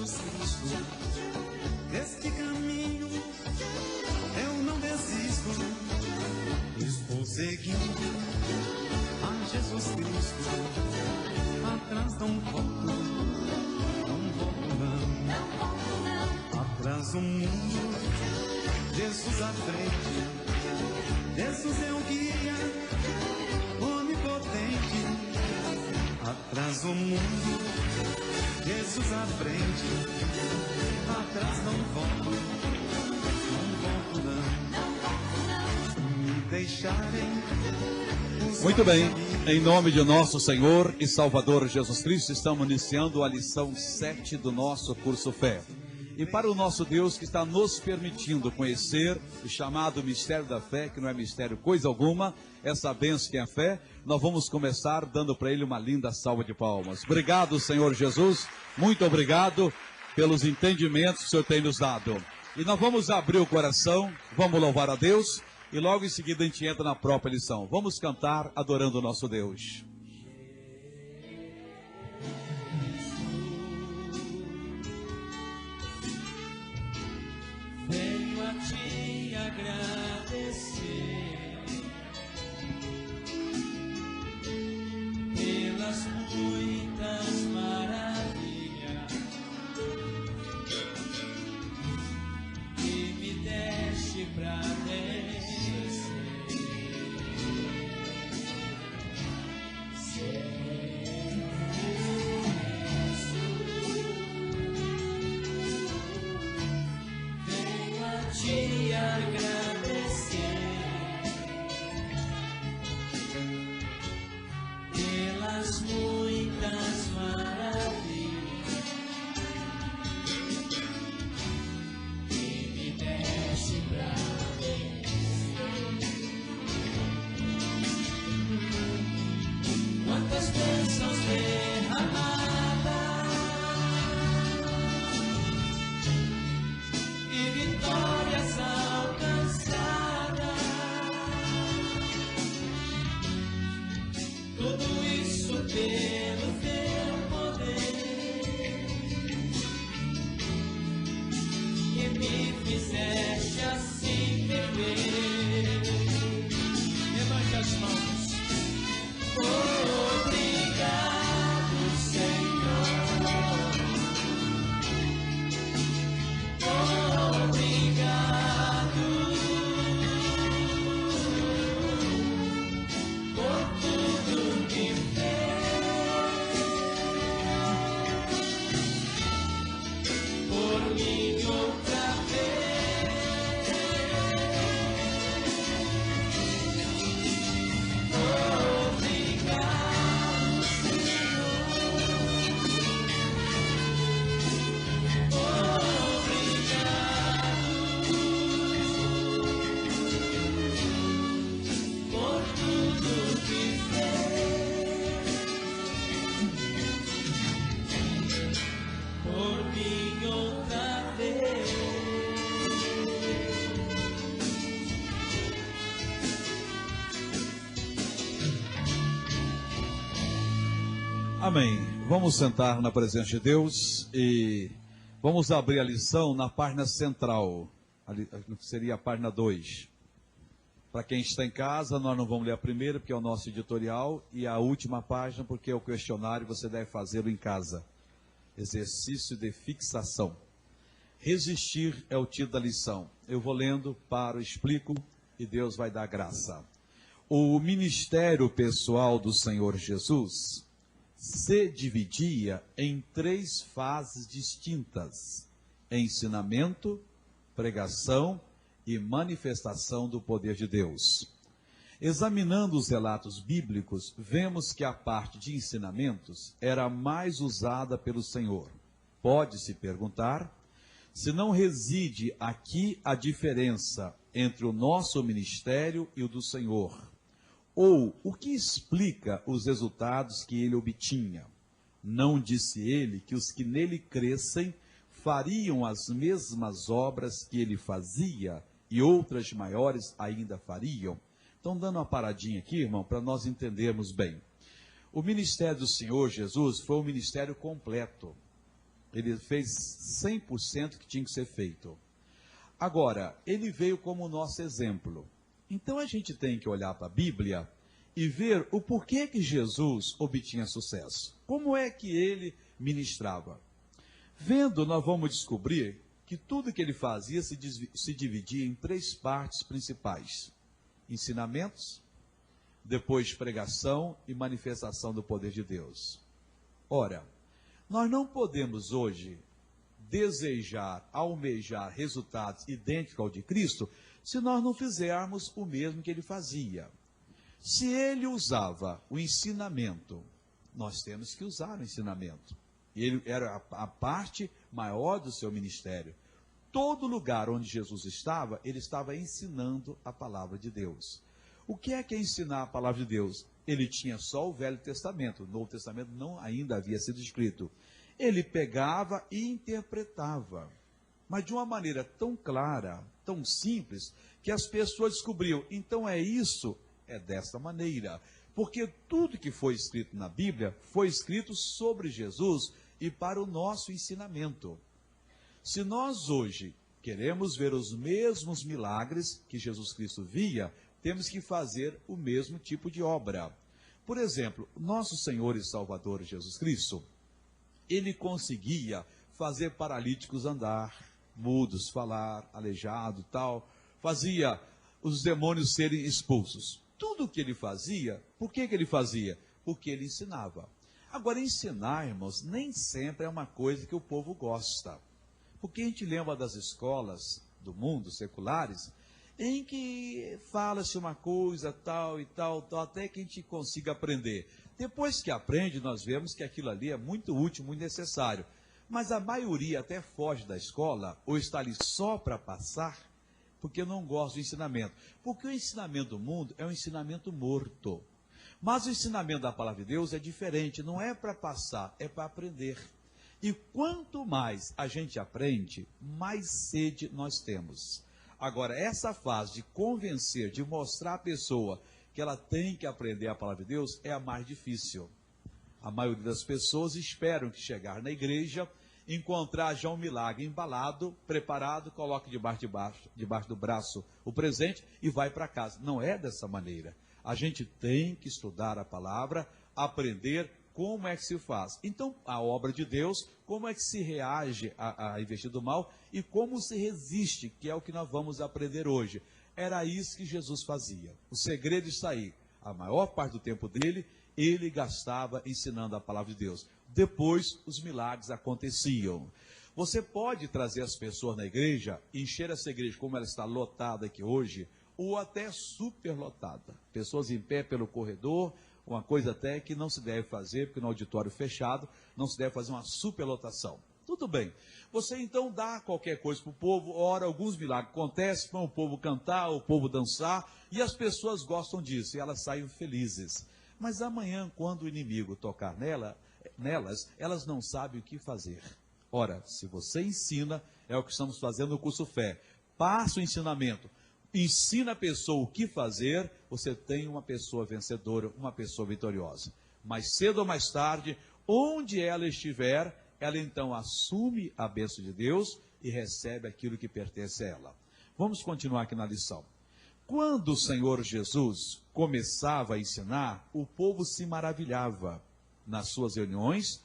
Jesus Cristo. Deste caminho eu não desisto. Estou seguindo a Jesus Cristo. Atrás não volto, não volto não. Atrás do mundo, Jesus à frente. Jesus é o guia onipotente. Atrás do mundo, Jesus à frente. Atrás não volto, não volto não. Me deixarem. Muito bem, em nome de nosso Senhor e Salvador Jesus Cristo, estamos iniciando a lição 7 do nosso curso Fé. E para o nosso Deus que está nos permitindo conhecer o chamado mistério da fé, que não é mistério coisa alguma, essa bênção que é a fé, nós vamos começar dando para Ele uma linda salva de palmas. Obrigado, Senhor Jesus, muito obrigado pelos entendimentos que o Senhor tem nos dado. E nós vamos abrir o coração, vamos louvar a Deus, e logo em seguida a gente entra na própria lição. Vamos cantar adorando o nosso Deus. Venho a te agradecer pelas muitas maravilhas que me deste pra te agradecer pelas muitas maravilhas que me deste pra quantas bênçãos derramadas e vitórias alcançadas, tudo isso pelo teu poder, que me fizeste assim viver. Levante as mãos. Obrigado, Senhor. Obrigado por tudo que fez por mim outra vez. Obrigado, Senhor. Amém. Vamos sentar na presença de Deus e vamos abrir a lição na página central. Seria a página 2. Para quem está em casa, nós não vamos ler a primeira, porque é o nosso editorial, e a última página, porque é o questionário, você deve fazê-lo em casa. Exercício de fixação. Resistir é o título da lição. Eu vou lendo, paro, explico, e Deus vai dar graça. O ministério pessoal do Senhor Jesus se dividia em 3 fases distintas: ensinamento, pregação e manifestação do poder de Deus. Examinando os relatos bíblicos, vemos que a parte de ensinamentos era mais usada pelo Senhor. Pode-se perguntar se não reside aqui a diferença entre o nosso ministério e o do Senhor. Ou o que explica os resultados que ele obtinha? Não disse ele que os que nele crescem fariam as mesmas obras que ele fazia e outras maiores ainda fariam? Então, dando uma paradinha aqui, irmão, para nós entendermos bem. O ministério do Senhor Jesus foi um ministério completo. Ele fez 100% que tinha que ser feito. Agora, ele veio como nosso exemplo. Então a gente tem que olhar para a Bíblia e ver o porquê que Jesus obtinha sucesso. Como é que ele ministrava? Vendo, nós vamos descobrir que tudo que ele fazia se dividia em 3 partes principais: ensinamentos, depois pregação e manifestação do poder de Deus. Ora, nós não podemos hoje desejar, almejar resultados idênticos ao de Cristo, se nós não fizermos o mesmo que ele fazia. Se ele usava o ensinamento, nós temos que usar o ensinamento. Ele era a parte maior do seu ministério. Todo lugar onde Jesus estava, ele estava ensinando a palavra de Deus. O que é ensinar a palavra de Deus? Ele tinha só o Velho Testamento, o Novo Testamento não ainda havia sido escrito. Ele pegava e interpretava, mas de uma maneira tão clara, tão simples, que as pessoas descobriam, então é isso, é dessa maneira. Porque tudo que foi escrito na Bíblia foi escrito sobre Jesus e para o nosso ensinamento. Se nós hoje queremos ver os mesmos milagres que Jesus Cristo via, temos que fazer o mesmo tipo de obra. Por exemplo, nosso Senhor e Salvador Jesus Cristo, ele conseguia fazer paralíticos andar, mudos falar, aleijado, tal, fazia os demônios serem expulsos. Tudo o que ele fazia, por que ele fazia? Porque ele ensinava. Agora, ensinar, irmãos, nem sempre é uma coisa que o povo gosta. Porque a gente lembra das escolas do mundo, seculares, em que fala-se uma coisa, tal e tal, tal, até que a gente consiga aprender. Depois que aprende, nós vemos que aquilo ali é muito útil, muito necessário. Mas a maioria até foge da escola, ou está ali só para passar, porque não gosta do ensinamento. Porque o ensinamento do mundo é um ensinamento morto. Mas o ensinamento da palavra de Deus é diferente, não é para passar, é para aprender. E quanto mais a gente aprende, mais sede nós temos. Agora, essa fase de convencer, de mostrar à pessoa que ela tem que aprender a palavra de Deus, é a mais difícil. A maioria das pessoas esperam que chegar na igreja, encontrar já um milagre embalado, preparado, coloque debaixo do braço o presente e vai para casa. Não é dessa maneira. A gente tem que estudar a palavra, aprender como é que se faz. Então, a obra de Deus, como é que se reage a investir do mal e como se resiste, que é o que nós vamos aprender hoje. Era isso que Jesus fazia. O segredo está aí. A maior parte do tempo dele, ele gastava ensinando a palavra de Deus. Depois, os milagres aconteciam. Você pode trazer as pessoas na igreja, encher essa igreja como ela está lotada aqui hoje, ou até superlotada. Pessoas em pé pelo corredor, uma coisa até que não se deve fazer, porque no auditório fechado não se deve fazer uma superlotação. Tudo bem. Você então dá qualquer coisa para o povo, ora, alguns milagres acontecem, para o povo cantar, o povo dançar, e as pessoas gostam disso, e elas saem felizes. Mas amanhã, quando o inimigo tocar nelas, elas não sabem o que fazer. Ora, se você ensina, é o que estamos fazendo no curso Fé. Passa o ensinamento. Ensina a pessoa o que fazer, você tem uma pessoa vencedora, uma pessoa vitoriosa. Mais cedo ou mais tarde, onde ela estiver, ela então assume a bênção de Deus e recebe aquilo que pertence a ela. Vamos continuar aqui na lição. Quando o Senhor Jesus começava a ensinar, o povo se maravilhava. Nas suas reuniões,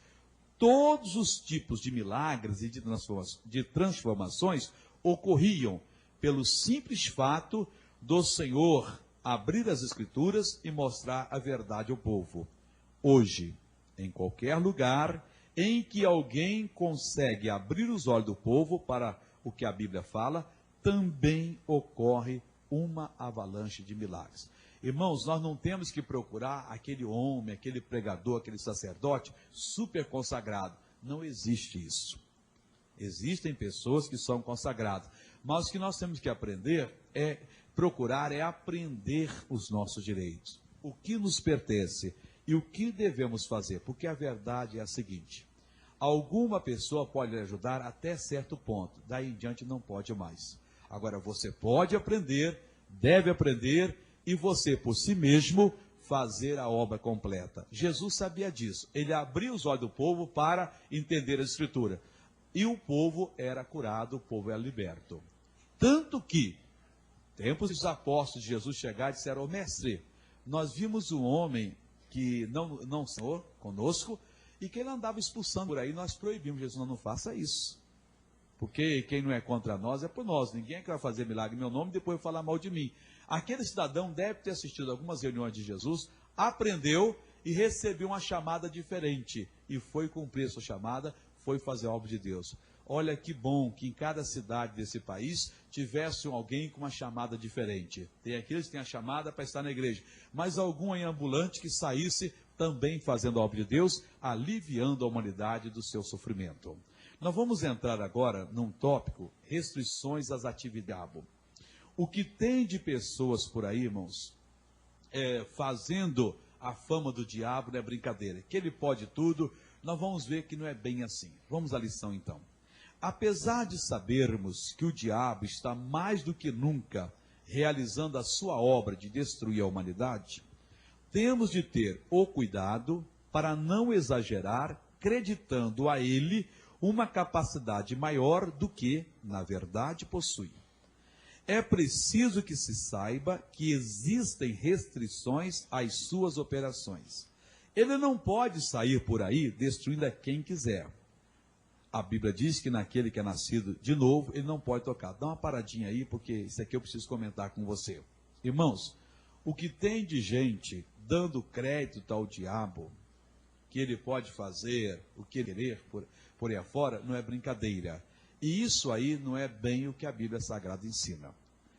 todos os tipos de milagres e de transformações ocorriam pelo simples fato do Senhor abrir as Escrituras e mostrar a verdade ao povo. Hoje, em qualquer lugar em que alguém consegue abrir os olhos do povo para o que a Bíblia fala, também ocorre uma avalanche de milagres. Irmãos, nós não temos que procurar aquele homem, aquele pregador, aquele sacerdote super consagrado. Não existe isso. Existem pessoas que são consagradas. Mas o que nós temos que aprender é procurar, é aprender os nossos direitos. O que nos pertence e o que devemos fazer. Porque a verdade é a seguinte: alguma pessoa pode lhe ajudar até certo ponto. Daí em diante não pode mais. Agora você pode aprender, deve aprender, e você por si mesmo fazer a obra completa. Jesus sabia disso. Ele abriu os olhos do povo para entender a Escritura. e o povo era curado, o povo era liberto. Tanto que, tempos dos apóstolos de Jesus chegaram e disseram: "Ô mestre, nós vimos um homem que não Senhor conosco, e que ele andava expulsando por aí, nós proibimos." Jesus: "Não faça isso. Porque quem não é contra nós é por nós. Ninguém é que vai fazer milagre em meu nome e depois falar mal de mim." Aquele cidadão deve ter assistido algumas reuniões de Jesus, aprendeu e recebeu uma chamada diferente. E foi cumprir a sua chamada, foi fazer a obra de Deus. Olha que bom que em cada cidade desse país tivesse alguém com uma chamada diferente. Tem aqueles que têm a chamada para estar na igreja, mas algum aí ambulante que saísse também fazendo a obra de Deus, aliviando a humanidade do seu sofrimento. Nós vamos entrar agora num tópico: restrições às atividades do diabo. O que tem de pessoas por aí, irmãos, fazendo a fama do diabo não é brincadeira, que ele pode tudo. Nós vamos ver que não é bem assim. Vamos à lição então. Apesar de sabermos que o diabo está mais do que nunca realizando a sua obra de destruir a humanidade, temos de ter o cuidado para não exagerar, acreditando a ele uma capacidade maior do que, na verdade, possui. É preciso que se saiba que existem restrições às suas operações. Ele não pode sair por aí destruindo a quem quiser. A Bíblia diz que naquele que é nascido de novo, ele não pode tocar. Dá uma paradinha aí, porque isso aqui eu preciso comentar com você. Irmãos, o que tem de gente dando crédito ao diabo, que ele pode fazer o que ele querer por aí afora, não é brincadeira. E isso aí não é bem o que a Bíblia Sagrada ensina.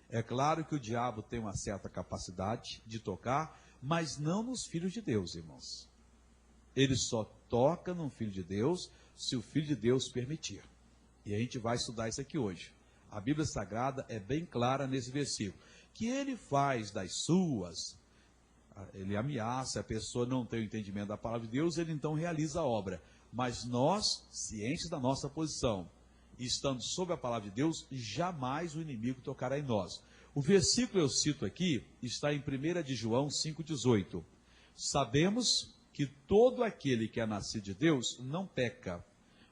É claro que o diabo tem uma certa capacidade de tocar, mas não nos filhos de Deus, irmãos. Ele só toca no filho de Deus se o filho de Deus permitir. E a gente vai estudar isso aqui hoje. A Bíblia Sagrada é bem clara nesse versículo, que ele faz das suas, ele ameaça, a pessoa não tem o entendimento da palavra de Deus, ele então realiza a obra. Mas nós, cientes da nossa posição, e estando sob a palavra de Deus, jamais o inimigo tocará em nós. O versículo eu cito aqui, está em 1 de João 5,18. Sabemos que todo aquele que é nascido de Deus não peca,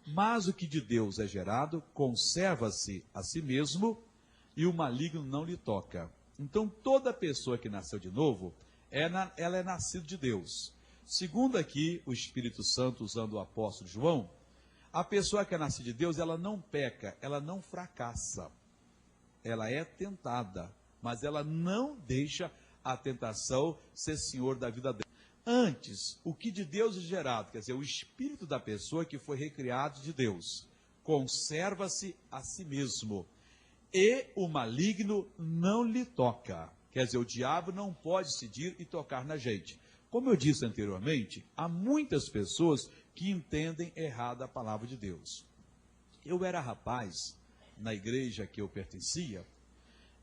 mas o que de Deus é gerado conserva-se a si mesmo, e o maligno não lhe toca. Então toda pessoa que nasceu de novo, ela é nascida de Deus. Segundo aqui o Espírito Santo, usando o apóstolo João, a pessoa que é nascida de Deus, ela não peca, ela não fracassa. Ela é tentada, mas ela não deixa a tentação ser senhor da vida dela. Antes, o que de Deus é gerado, quer dizer, o espírito da pessoa que foi recriado de Deus, conserva-se a si mesmo, e o maligno não lhe toca. Quer dizer, o diabo não pode decidir e tocar na gente. Como eu disse anteriormente, há muitas pessoas que entendem errado a palavra de Deus. Eu era rapaz na igreja que eu pertencia,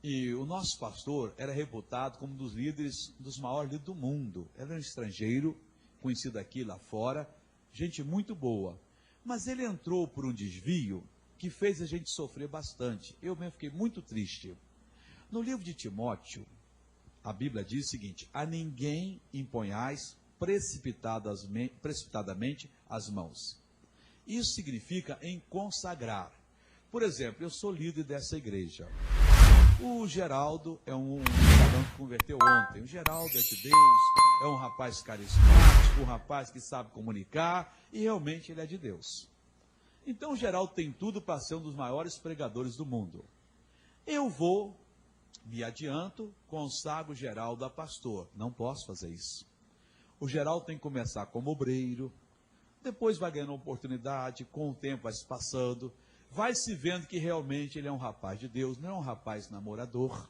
e o nosso pastor era reputado como um dos líderes, dos maiores líderes do mundo. Era um estrangeiro, conhecido aqui lá fora, gente muito boa. Mas ele entrou por um desvio que fez a gente sofrer bastante. Eu mesmo fiquei muito triste. No livro de Timóteo, a Bíblia diz o seguinte: a ninguém imponhais precipitadamente as mãos. Isso significa em consagrar. Por exemplo, eu sou líder dessa igreja. O Geraldo é um cidadão que converteu ontem. O Geraldo é de Deus, é um rapaz carismático, um rapaz que sabe comunicar, e realmente ele é de Deus. Então o Geraldo tem tudo para ser um dos maiores pregadores do mundo. Eu vou, me adianto, consagro o Geraldo a pastor. Não posso fazer isso. O Geraldo tem que começar como obreiro, depois vai ganhando oportunidade, com o tempo vai se passando, vai se vendo que realmente ele é um rapaz de Deus, não é um rapaz namorador.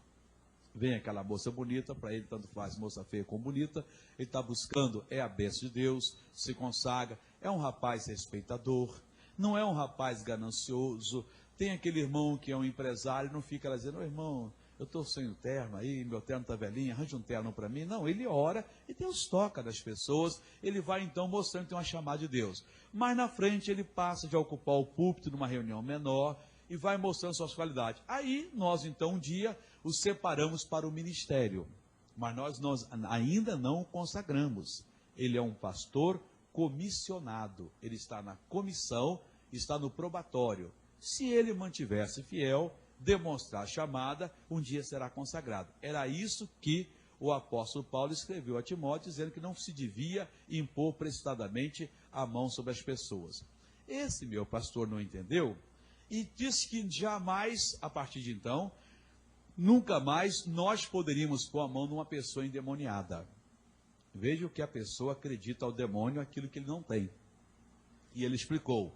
Vem aquela moça bonita, para ele tanto faz moça feia como bonita, ele está buscando, é a bênção de Deus, se consagra, é um rapaz respeitador, não é um rapaz ganancioso. Tem aquele irmão que é um empresário, não fica lá dizendo: ô irmão, eu estou sem o terno aí, meu terno está velhinho, arranja um terno para mim. Não, ele ora e Deus toca das pessoas, ele vai então mostrando que tem uma chamada de Deus. Mas na frente ele passa de ocupar o púlpito numa reunião menor e vai mostrando suas qualidades. Aí nós então um dia o separamos para o ministério, mas nós ainda não o consagramos. Ele é um pastor comissionado, ele está na comissão está no probatório. Se ele mantiver-se fiel, demonstrar a chamada, um dia será consagrado. Era isso que o apóstolo Paulo escreveu a Timóteo, dizendo que não se devia impor precipitadamente a mão sobre as pessoas. Esse meu pastor não entendeu e disse que jamais, a partir de então, nunca mais nós poderíamos pôr a mão numa pessoa endemoniada. Veja o que a pessoa acredita ao demônio, aquilo que ele não tem. E ele explicou.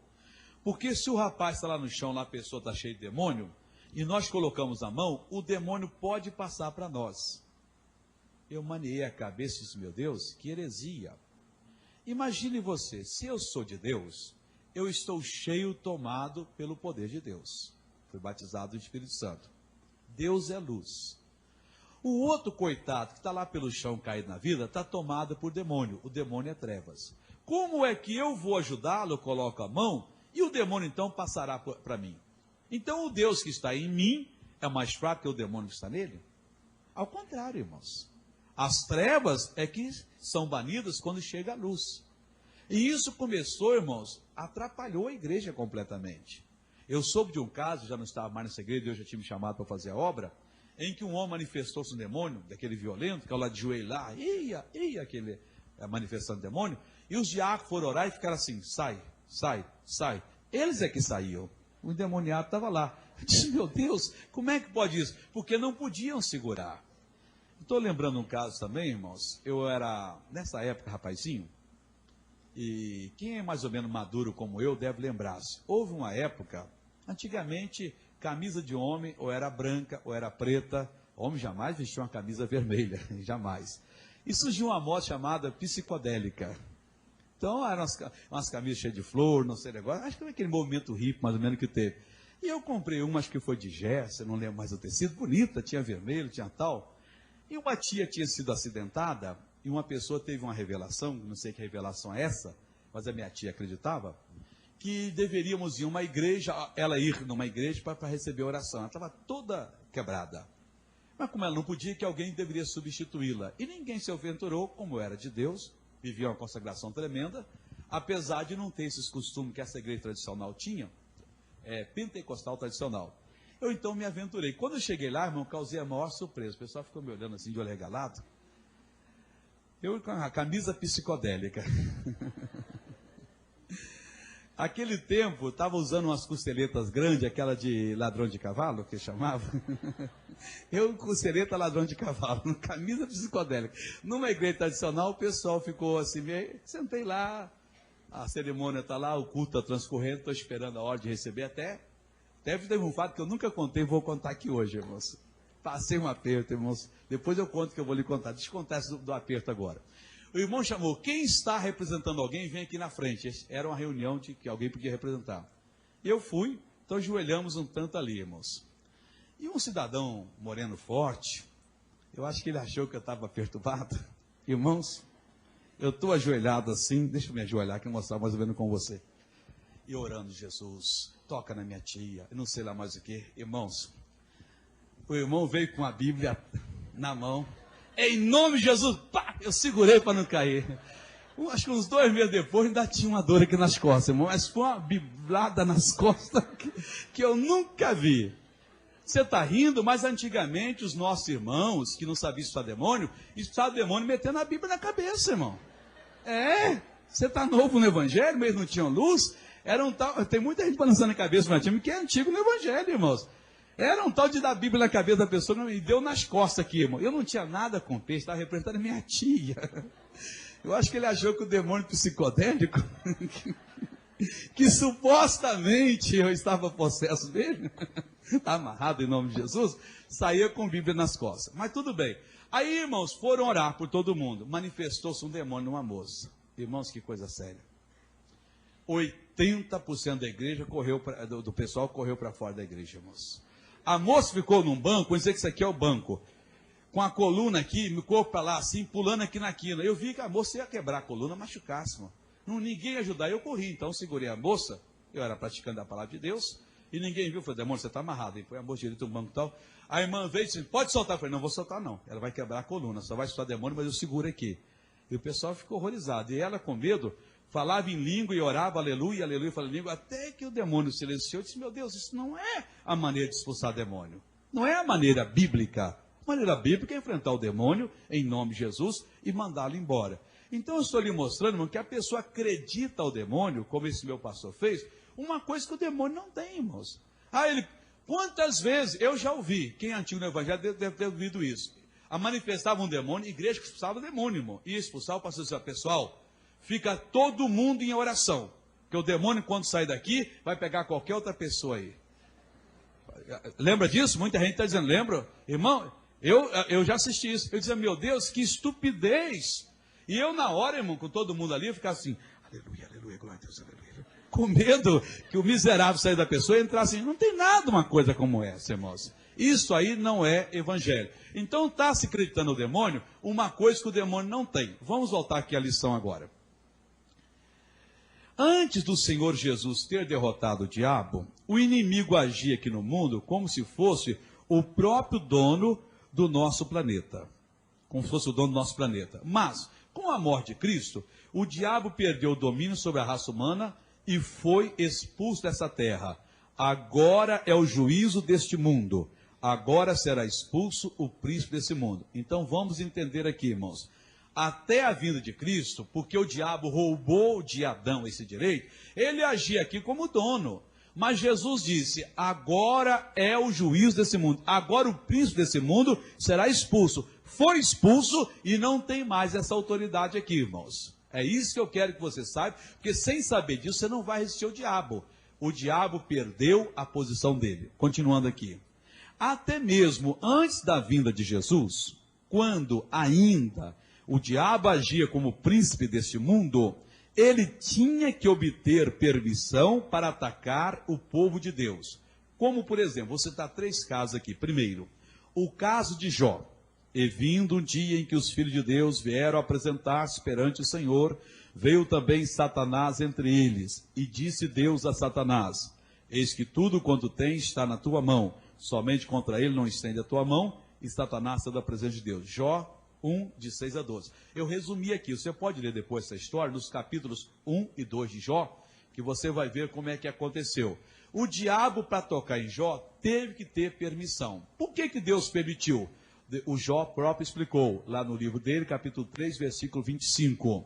Porque se o rapaz está lá no chão, lá a pessoa está cheia de demônio, e nós colocamos a mão, o demônio pode passar para nós. Eu maniei a cabeça e disse, meu Deus, que heresia. Imagine você, se eu sou de Deus, eu estou cheio, tomado pelo poder de Deus. Fui batizado no Espírito Santo. Deus é luz. O outro coitado que está lá pelo chão caído na vida, está tomado por demônio. O demônio é trevas. Como é que eu vou ajudá-lo? Eu coloco a mão e o demônio então passará para mim. Então o Deus que está em mim é mais fraco que o demônio que está nele? Ao contrário, irmãos. As trevas é que são banidas quando chega a luz. E isso começou, irmãos, atrapalhou a igreja completamente. Eu soube de um caso, já não estava mais nessa igreja, Deus já tinha me chamado para fazer a obra, em que um homem manifestou-se um demônio, daquele violento, que é o lá de joelho lá, aquele manifestando demônio, e os diáconos foram orar e ficaram assim, sai, sai, sai. Eles é que saíam, o endemoniado estava lá. Eu disse, meu Deus, como é que pode isso? Porque não podiam segurar. Estou lembrando um caso também, irmãos, eu era, nessa época, rapazinho, e quem é mais ou menos maduro como eu deve lembrar-se. Houve uma época, antigamente, camisa de homem ou era branca ou era preta. Homem jamais vestiu uma camisa vermelha, jamais. E surgiu uma moda chamada psicodélica. Então, eram umas camisas cheias de flor, não sei agora. Acho que foi aquele movimento hippie, mais ou menos, que teve. E eu comprei uma, acho que foi de gesso, não lembro mais o tecido, bonita, tinha vermelho, tinha tal. E uma tia tinha sido acidentada, e uma pessoa teve uma revelação, não sei que revelação é essa, mas a minha tia acreditava, que deveríamos ir a uma igreja, ela ir numa igreja para receber a oração. Ela estava toda quebrada. Mas como ela não podia, que alguém deveria substituí-la. E ninguém se aventurou, como era de Deus, vivia uma consagração tremenda, apesar de não ter esses costumes que essa igreja tradicional tinha, pentecostal tradicional. Eu então me aventurei. Quando eu cheguei lá, irmão, causei a maior surpresa. O pessoal ficou me olhando assim, de olho regalado. Eu com a camisa psicodélica. Aquele tempo, estava usando umas costeletas grandes, aquela de ladrão de cavalo, que chamava. Eu, costeleta ladrão de cavalo, camisa psicodélica. Numa igreja tradicional, o pessoal ficou assim, meio, sentei lá, a cerimônia está lá, o culto está transcorrendo, estou esperando a hora de receber até. Teve um fato que eu nunca contei, vou contar aqui hoje, irmãos. Passei um aperto, irmãos. Depois eu conto que eu vou lhe contar. Deixa eu contar isso do aperto agora. O irmão chamou, quem está representando alguém, vem aqui na frente. Era uma reunião de que alguém podia representar. Eu fui, então ajoelhamos um tanto ali, irmãos. E um cidadão moreno forte, eu acho que ele achou que eu estava perturbado. Irmãos, eu estou ajoelhado assim, deixa eu me ajoelhar aqui e mostrar mais ou menos com você. E orando, Jesus, toca na minha tia, eu não sei lá mais o que. Irmãos, o irmão veio com a Bíblia na mão, em nome de Jesus, pá, eu segurei para não cair. Acho que uns 2 meses depois ainda tinha uma dor aqui nas costas, irmão, mas foi uma biblada nas costas que eu nunca vi. Você está rindo, mas antigamente os nossos irmãos, que não sabiam expulsar demônio, expulsavam demônio metendo a Bíblia na cabeça, irmão. Você está novo no Evangelho, mas não tinham luz. Tem muita gente balançando a cabeça no time que é antigo no Evangelho, irmãos. Era um tal de dar a Bíblia na cabeça da pessoa e deu nas costas aqui, irmão. Eu não tinha nada com peixe, estava representando a minha tia. Eu acho que ele achou que o demônio psicodélico, que supostamente eu estava possesso dele, amarrado em nome de Jesus, saía com a Bíblia nas costas. Mas tudo bem. Aí, irmãos, foram orar por todo mundo. Manifestou-se um demônio numa moça. Irmãos, que coisa séria. 80% da igreja do pessoal correu para fora da igreja, irmãos. A moça ficou num banco, vou dizer que isso aqui é o banco, com a coluna aqui, meu corpo para lá, assim, pulando aqui na quina. Eu vi que a moça ia quebrar a coluna, machucasse, irmão. Ninguém ia ajudar, eu corri, então segurei a moça, eu era praticante da palavra de Deus, e ninguém viu, falei, demônio, você está amarrado, e põe a moça direito no banco e tal. A irmã veio e disse, pode soltar, eu falei, não vou soltar não, ela vai quebrar a coluna, só vai soltar demônio, mas eu seguro aqui. E o pessoal ficou horrorizado, e ela com medo, falava em língua e orava, aleluia, aleluia, falava em língua, até que o demônio silenciou e disse, meu Deus, isso não é a maneira de expulsar demônio. Não é a maneira bíblica. A maneira bíblica é enfrentar o demônio em nome de Jesus e mandá-lo embora. Então eu estou lhe mostrando, irmão, que a pessoa acredita ao demônio, como esse meu pastor fez, uma coisa que o demônio não tem, irmãos. Quantas vezes eu já ouvi, quem é antigo no evangelho deve ter ouvido isso. Manifestava um demônio, igreja que expulsava o demônio, irmão. E expulsava o pastor dizia, pessoal, fica todo mundo em oração. Porque o demônio, quando sair daqui, vai pegar qualquer outra pessoa aí. Lembra disso? Muita gente está dizendo, lembra? Irmão, eu já assisti isso. Eu dizia, meu Deus, que estupidez. E eu na hora, irmão, com todo mundo ali, eu ficava assim, aleluia, aleluia, glória a Deus, aleluia. Com medo que o miserável sair da pessoa e entrasse assim. Não tem nada uma coisa como essa, irmãos. Isso aí não é evangelho. Então está se acreditando no demônio, uma coisa que o demônio não tem. Vamos voltar aqui à lição agora. Antes do Senhor Jesus ter derrotado o diabo, o inimigo agia aqui no mundo como se fosse o próprio dono do nosso planeta. Como se fosse o dono do nosso planeta. Mas, com a morte de Cristo, o diabo perdeu o domínio sobre a raça humana e foi expulso dessa terra. Agora é o juízo deste mundo. Agora será expulso o príncipe desse mundo. Então vamos entender aqui, irmãos. Até a vinda de Cristo, porque o diabo roubou de Adão esse direito, ele agia aqui como dono. Mas Jesus disse, agora é o juízo desse mundo. Agora o príncipe desse mundo será expulso. Foi expulso e não tem mais essa autoridade aqui, irmãos. É isso que eu quero que você saiba, porque sem saber disso você não vai resistir ao diabo. O diabo perdeu a posição dele. Continuando aqui. Até mesmo antes da vinda de Jesus, quando ainda o diabo agia como príncipe deste mundo, ele tinha que obter permissão para atacar o povo de Deus. Como, por exemplo, vou citar 3 casos aqui. Primeiro, o caso de Jó. E vindo um dia em que os filhos de Deus vieram apresentar-se perante o Senhor, veio também Satanás entre eles. E disse Deus a Satanás, eis que tudo quanto tens está na tua mão, somente contra ele não estende a tua mão, e Satanás está da presença de Deus. Jó 1, de 6 a 12. Eu resumi aqui, você pode ler depois essa história, nos capítulos 1 e 2 de Jó, que você vai ver como é que aconteceu. O diabo, para tocar em Jó, teve que ter permissão. Por que Deus permitiu? O Jó próprio explicou, lá no livro dele, capítulo 3, versículo 25.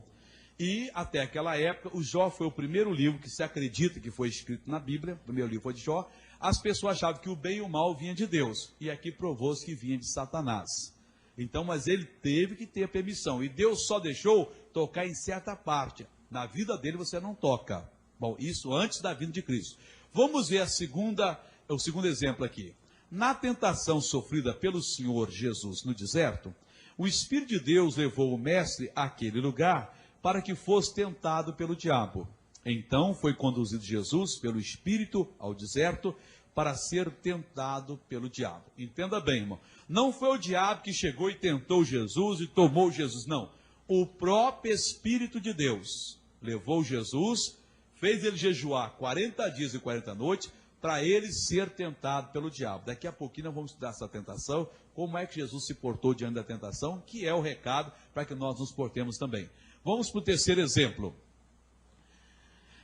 E, até aquela época, o Jó foi o primeiro livro que se acredita que foi escrito na Bíblia, o primeiro livro foi de Jó. As pessoas achavam que o bem e o mal vinha de Deus, e aqui provou-se que vinha de Satanás. Então, mas ele teve que ter permissão, e Deus só deixou tocar em certa parte. Na vida dele você não toca. Bom, isso antes da vinda de Cristo. Vamos ver o segundo exemplo aqui. Na tentação sofrida pelo Senhor Jesus no deserto, o Espírito de Deus levou o mestre àquele lugar para que fosse tentado pelo diabo. Então foi conduzido Jesus pelo Espírito ao deserto para ser tentado pelo diabo. Entenda bem, irmão. Não foi o diabo que chegou e tentou Jesus e tomou Jesus, não. O próprio Espírito de Deus levou Jesus, fez ele jejuar 40 dias e 40 noites, para ele ser tentado pelo diabo. Daqui a pouquinho nós vamos estudar essa tentação, como é que Jesus se portou diante da tentação, que é o recado para que nós nos portemos também. Vamos para o terceiro exemplo.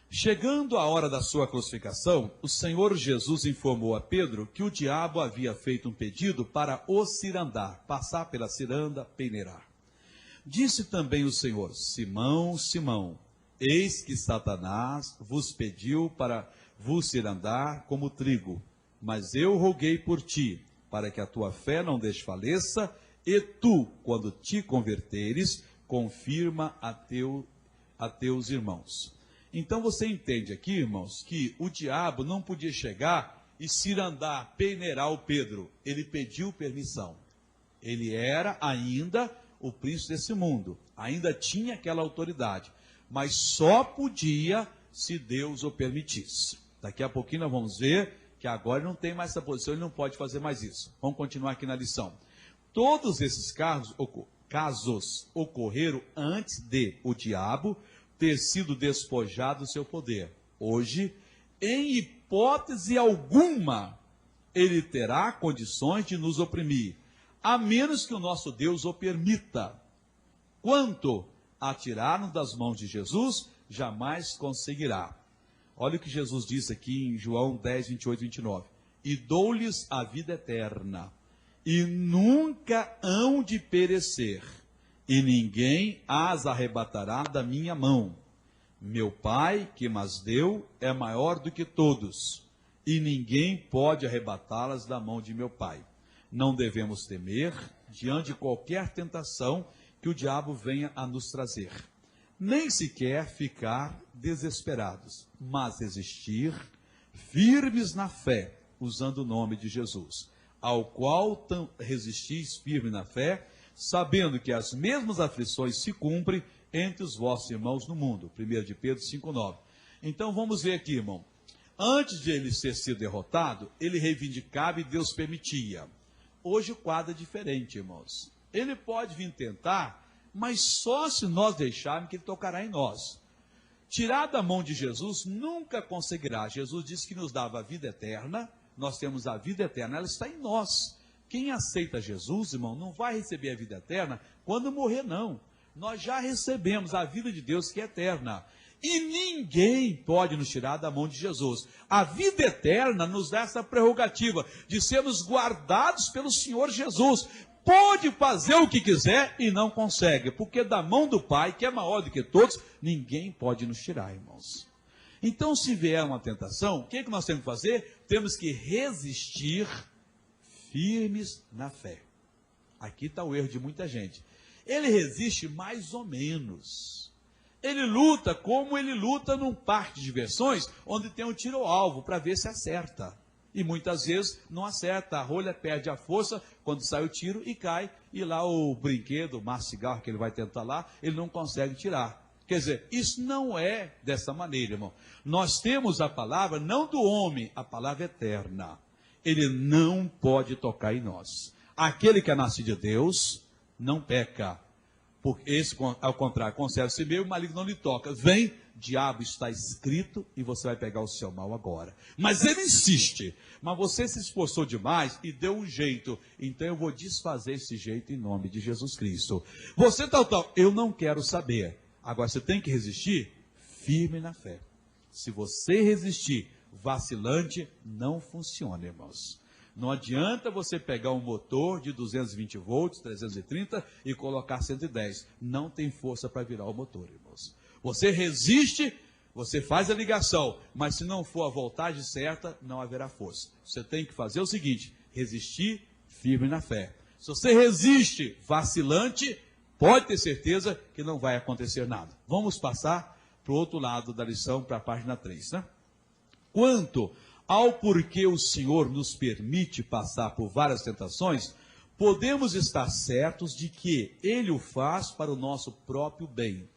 Chegando a hora da sua crucificação, o Senhor Jesus informou a Pedro que o diabo havia feito um pedido para o cirandar, passar pela ciranda, peneirar. Disse também o Senhor, Simão, Simão, eis que Satanás vos pediu para vos cirandar como trigo, mas eu roguei por ti, para que a tua fé não desfaleça, e tu, quando te converteres, confirma a teus irmãos. Então você entende aqui, irmãos, que o diabo não podia chegar e cirandar, peneirar o Pedro. Ele pediu permissão. Ele era ainda o príncipe desse mundo, ainda tinha aquela autoridade, mas só podia se Deus o permitisse. Daqui a pouquinho nós vamos ver que agora não tem mais essa posição, ele não pode fazer mais isso. Vamos continuar aqui na lição. Todos esses casos ocorreram antes de o diabo ter sido despojado do seu poder. Hoje, em hipótese alguma, ele terá condições de nos oprimir, a menos que o nosso Deus o permita. Quanto a tirar-nos das mãos de Jesus, jamais conseguirá. Olha o que Jesus disse aqui em João 10, 28 e 29. E dou-lhes a vida eterna, e nunca hão de perecer, e ninguém as arrebatará da minha mão. Meu Pai, que mas deu, é maior do que todos, e ninguém pode arrebatá-las da mão de meu Pai. Não devemos temer diante de qualquer tentação que o diabo venha a nos trazer, nem sequer ficar desesperados, mas resistir firmes na fé, usando o nome de Jesus, ao qual resistis firme na fé, sabendo que as mesmas aflições se cumprem entre os vossos irmãos no mundo. 1 de Pedro 5,9. Então vamos ver aqui, irmão. Antes de ele ter sido derrotado, ele reivindicava e Deus permitia. Hoje o quadro é diferente, irmãos. Ele pode vir tentar, mas só se nós deixarmos que ele tocará em nós. Tirar da mão de Jesus nunca conseguirá. Jesus disse que nos dava a vida eterna, nós temos a vida eterna, ela está em nós. Quem aceita Jesus, irmão, não vai receber a vida eterna quando morrer, não. Nós já recebemos a vida de Deus que é eterna. E ninguém pode nos tirar da mão de Jesus. A vida eterna nos dá essa prerrogativa de sermos guardados pelo Senhor Jesus. Pode fazer o que quiser e não consegue, porque da mão do Pai, que é maior do que todos, ninguém pode nos tirar, irmãos. Então, se vier uma tentação, o que nós temos que fazer? Temos que resistir firmes na fé. Aqui está o erro de muita gente. Ele resiste mais ou menos. Ele luta como ele luta num parque de diversões, onde tem um tiro ao alvo, para ver se acerta. E muitas vezes não acerta, a rolha perde a força quando sai o tiro e cai, e lá o brinquedo, o maço de cigarro que ele vai tentar lá, ele não consegue tirar. Quer dizer, isso não é dessa maneira, irmão. Nós temos a palavra, não do homem, a palavra eterna. Ele não pode tocar em nós. Aquele que é nascido de Deus não peca. Porque esse, ao contrário, conserva-se meio, o maligno não lhe toca. Vem, diabo, está escrito, e você vai pegar o seu mal agora. Mas ele insiste. Mas você se esforçou demais e deu um jeito. Então eu vou desfazer esse jeito em nome de Jesus Cristo. Você tal, eu não quero saber. Agora você tem que resistir firme na fé. Se você resistir vacilante, não funciona, irmãos. Não adianta você pegar um motor de 220 volts, 330 e colocar 110. Não tem força para virar o motor, irmãos. Você resiste, você faz a ligação, mas se não for a voltagem certa, não haverá força. Você tem que fazer o seguinte, resistir firme na fé. Se você resiste vacilante, pode ter certeza que não vai acontecer nada. Vamos passar para o outro lado da lição, para a página 3, né? Quanto ao porquê o Senhor nos permite passar por várias tentações, podemos estar certos de que Ele o faz para o nosso próprio bem.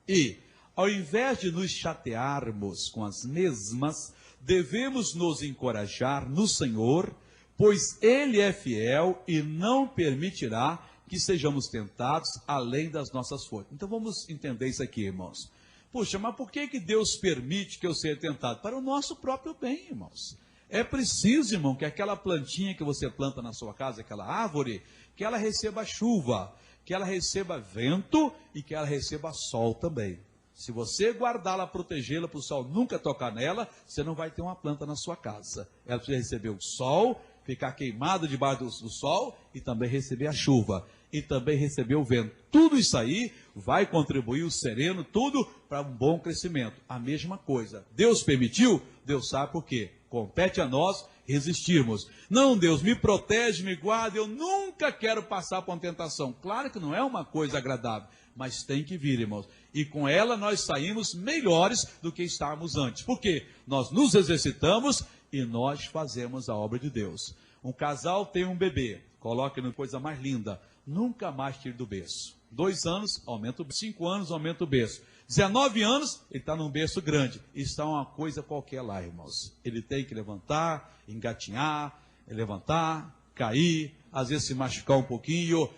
E, ao invés de nos chatearmos com as mesmas, devemos nos encorajar no Senhor, pois Ele é fiel e não permitirá que sejamos tentados além das nossas forças. Então vamos entender isso aqui, irmãos. Puxa, mas por que Deus permite que eu seja tentado? Para o nosso próprio bem, irmãos. É preciso, irmão, que aquela plantinha que você planta na sua casa, aquela árvore, que ela receba chuva, que ela receba vento e que ela receba sol também. Se você guardá-la, protegê-la para o sol nunca tocar nela, você não vai ter uma planta na sua casa. Ela precisa receber o sol, ficar queimada debaixo do sol e também receber a chuva. E também receber o vento. Tudo isso aí vai contribuir, o sereno, tudo para um bom crescimento. A mesma coisa. Deus permitiu, Deus sabe por quê. Compete a nós resistirmos. Não, Deus, me protege, me guarda, eu nunca quero passar por uma tentação. Claro que não é uma coisa agradável, mas tem que vir, irmãos. E com ela nós saímos melhores do que estávamos antes. Por quê? Nós nos exercitamos e nós fazemos a obra de Deus. Um casal tem um bebê, coloque na coisa mais linda. Nunca mais tire do berço. 2 anos, aumenta o berço. 5 anos, aumenta o berço. 19 anos, ele está num berço grande. Está uma coisa qualquer lá, irmãos. Ele tem que levantar, engatinhar, levantar, cair, às vezes se machucar um pouquinho,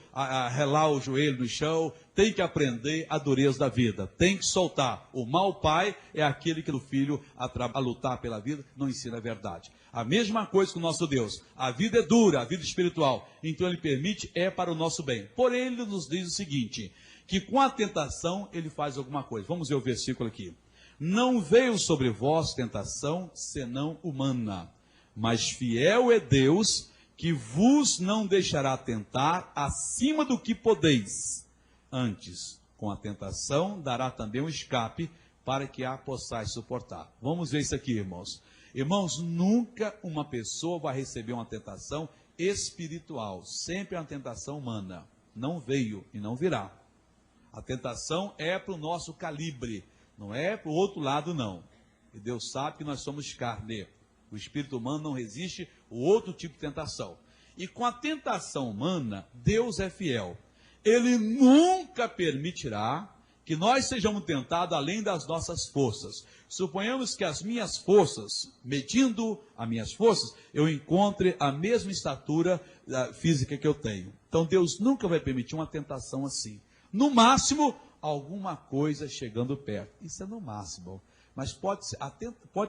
relar o joelho no chão. Tem que aprender a dureza da vida. Tem que soltar. O mau pai é aquele que o filho, a lutar pela vida, não ensina a verdade. A mesma coisa com o nosso Deus. A vida é dura, a vida espiritual. Então Ele permite, é para o nosso bem. Porém, Ele nos diz o seguinte, que com a tentação Ele faz alguma coisa. Vamos ver o versículo aqui. Não veio sobre vós tentação, senão humana. Mas fiel é Deus, que vos não deixará tentar acima do que podeis. Antes, com a tentação, dará também um escape, para que a possais suportar. Vamos ver isso aqui, irmãos. Irmãos, nunca uma pessoa vai receber uma tentação espiritual. Sempre é uma tentação humana. Não veio e não virá. A tentação é para o nosso calibre, não é para o outro lado, não. E Deus sabe que nós somos carne. O espírito humano não resiste a outro tipo de tentação. E com a tentação humana, Deus é fiel. Ele nunca permitirá que nós sejamos tentados além das nossas forças. Suponhamos que as minhas forças, medindo as minhas forças, eu encontre a mesma estatura física que eu tenho. Então Deus nunca vai permitir uma tentação assim. No máximo, alguma coisa chegando perto. Isso é no máximo. Mas pode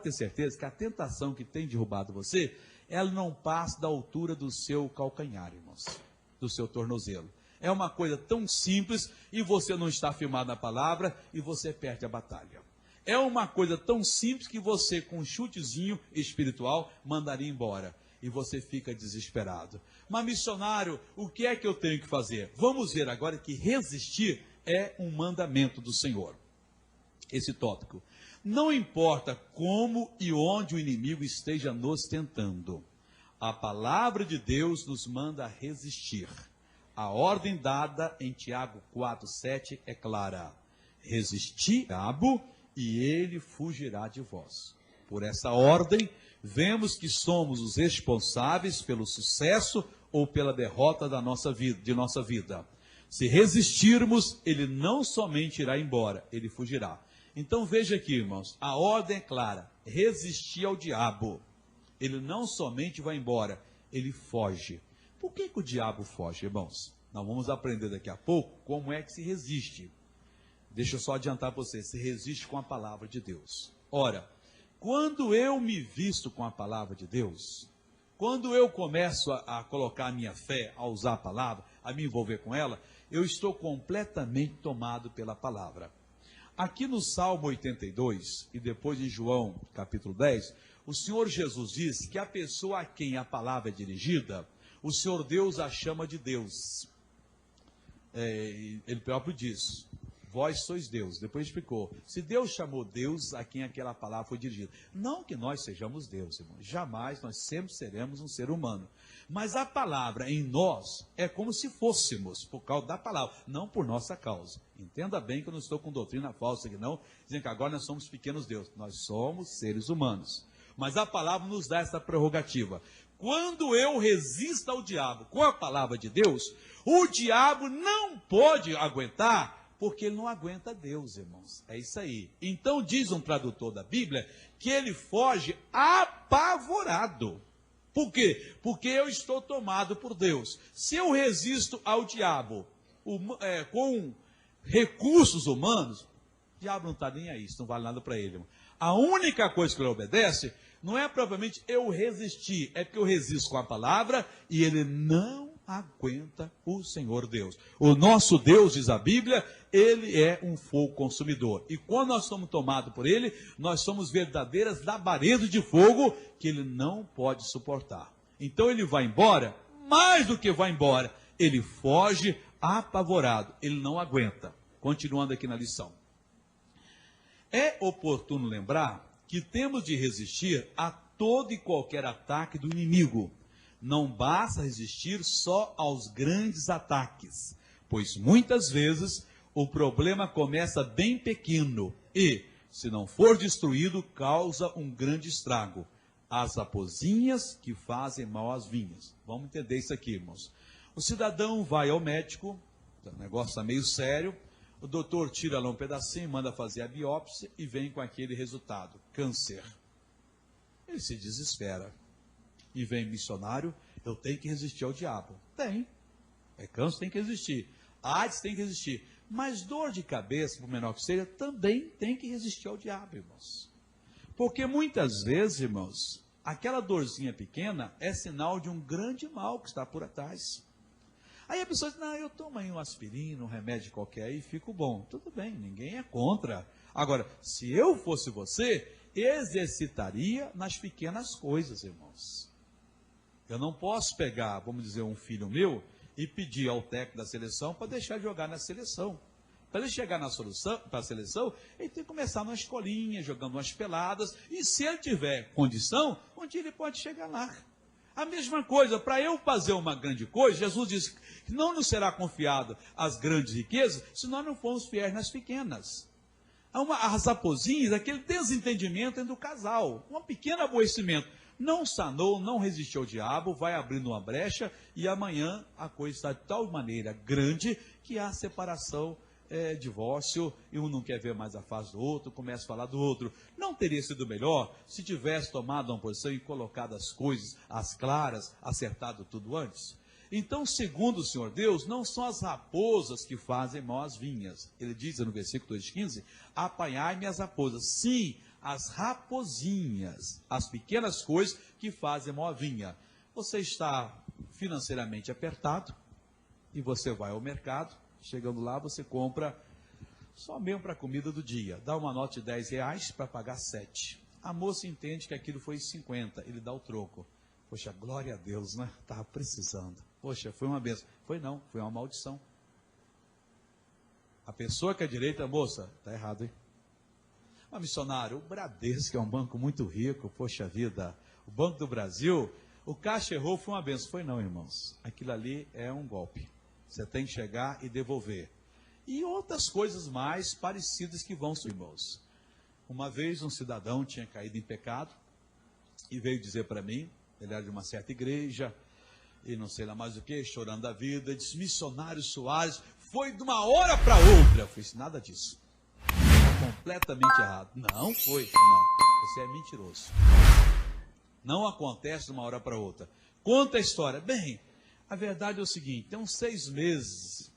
ter certeza que a tentação que tem derrubado você, ela não passa da altura do seu calcanhar, irmãos, do seu tornozelo. É uma coisa tão simples e você não está firmado na palavra e você perde a batalha. É uma coisa tão simples que você, com um chutezinho espiritual, mandaria embora. E você fica desesperado. Mas, missionário, o que é que eu tenho que fazer? Vamos ver agora que resistir é um mandamento do Senhor. Esse tópico. Não importa como e onde o inimigo esteja nos tentando. A palavra de Deus nos manda resistir. A ordem dada em Tiago 4,7 é clara. Resisti, diabo, e ele fugirá de vós. Por essa ordem, vemos que somos os responsáveis pelo sucesso ou pela derrota de nossa vida. Se resistirmos, ele não somente irá embora, ele fugirá. Então veja aqui, irmãos, a ordem é clara. Resistir ao diabo. Ele não somente vai embora, ele foge. Por que o diabo foge, irmãos? Nós vamos aprender daqui a pouco como é que se resiste. Deixa eu só adiantar para você, se resiste com a palavra de Deus. Ora, quando eu me visto com a palavra de Deus, quando eu começo a colocar a minha fé, a usar a palavra, a me envolver com ela, eu estou completamente tomado pela palavra. Aqui no Salmo 82 e depois em João capítulo 10, o Senhor Jesus diz que a pessoa a quem a palavra é dirigida, o Senhor Deus a chama de Deus. Ele próprio diz, vós sois Deus. Depois explicou, se Deus chamou Deus a quem aquela palavra foi dirigida. Não que nós sejamos Deus, irmão. Jamais, nós sempre seremos um ser humano. Mas a palavra em nós é como se fôssemos, por causa da palavra, não por nossa causa. Entenda bem que eu não estou com doutrina falsa aqui, não, dizendo que agora nós somos pequenos deuses. Nós somos seres humanos. Mas a palavra nos dá essa prerrogativa. Quando eu resisto ao diabo com a palavra de Deus, o diabo não pode aguentar, porque ele não aguenta Deus, irmãos. É isso aí. Então diz um tradutor da Bíblia que ele foge apavorado. Por quê? Porque eu estou tomado por Deus. Se eu resisto ao diabo com recursos humanos, o diabo não está nem aí, isso não vale nada para ele, irmão. A única coisa que ele obedece não é propriamente eu resistir, é porque eu resisto com a palavra e ele não aguenta o Senhor Deus. O nosso Deus, diz a Bíblia, ele é um fogo consumidor. E quando nós somos tomados por ele, nós somos verdadeiras labaredas de fogo que ele não pode suportar. Então ele vai embora, mais do que vai embora, ele foge apavorado, ele não aguenta. Continuando aqui na lição. É oportuno lembrar que temos de resistir a todo e qualquer ataque do inimigo. Não basta resistir só aos grandes ataques, pois muitas vezes o problema começa bem pequeno e, se não for destruído, causa um grande estrago. As raposinhas que fazem mal às vinhas. Vamos entender isso aqui, irmãos. O cidadão vai ao médico, o negócio está meio sério, o doutor tira lá um pedacinho, manda fazer a biópsia e vem com aquele resultado, câncer. Ele se desespera. E vem missionário, eu tenho que resistir ao diabo. Tem. É câncer, tem que resistir. AIDS tem que resistir. Mas dor de cabeça, por menor que seja, também tem que resistir ao diabo, irmãos. Porque muitas vezes, irmãos, aquela dorzinha pequena é sinal de um grande mal que está por trás. Aí a pessoa diz, não, eu tomo aí uma aspirina, um remédio qualquer aí e fico bom. Tudo bem, ninguém é contra Agora, se eu fosse você, exercitaria nas pequenas coisas, irmãos. Eu não posso pegar, vamos dizer, um filho meu e pedir ao técnico da seleção para deixar ele jogar na seleção. Para ele chegar para a seleção, ele tem que começar numa escolinha, jogando umas peladas, e se ele tiver condição, um dia ele pode chegar lá. A mesma coisa, para eu fazer uma grande coisa, Jesus disse que não nos será confiado as grandes riquezas, se nós não formos fiéis nas pequenas. As raposinhas, aquele desentendimento entre o casal, um pequeno aborrecimento. Não sanou, não resistiu ao diabo, vai abrindo uma brecha, e amanhã a coisa está de tal maneira grande que há separação, divórcio, e um não quer ver mais a face do outro, começa a falar do outro. Não teria sido melhor se tivesse tomado uma posição e colocado as coisas às claras, acertado tudo antes? Então, segundo o Senhor Deus, não são as raposas que fazem mal às vinhas. Ele diz no versículo 2,15, apanhai-me as raposas. Sim, as raposinhas, as pequenas coisas que fazem mal à vinha. Você está financeiramente apertado e você vai ao mercado, chegando lá você compra só mesmo para a comida do dia. Dá uma nota de R$10 para pagar 7. A moça entende que aquilo foi 50, ele dá o troco. Poxa, glória a Deus, né? Estava precisando. Poxa, foi uma bênção. Foi não, foi uma maldição. A pessoa que é direita, moça, está errado, hein? Mas, missionário, o Bradesco é um banco muito rico, poxa vida. O Banco do Brasil, o caixa errou, foi uma bênção. Foi não, irmãos. Aquilo ali é um golpe. Você tem que chegar e devolver. E outras coisas mais parecidas que vão, irmãos. Uma vez um cidadão tinha caído em pecado e veio dizer para mim, ele era de uma certa igreja, e não sei lá mais o que, chorando a vida, disse, missionário Soares, foi de uma hora para outra. Eu fiz nada disso. Completamente errado. Não foi, não. Você é mentiroso. Não acontece de uma hora para outra. Conta a história. Bem, a verdade é o seguinte, tem uns 6 meses,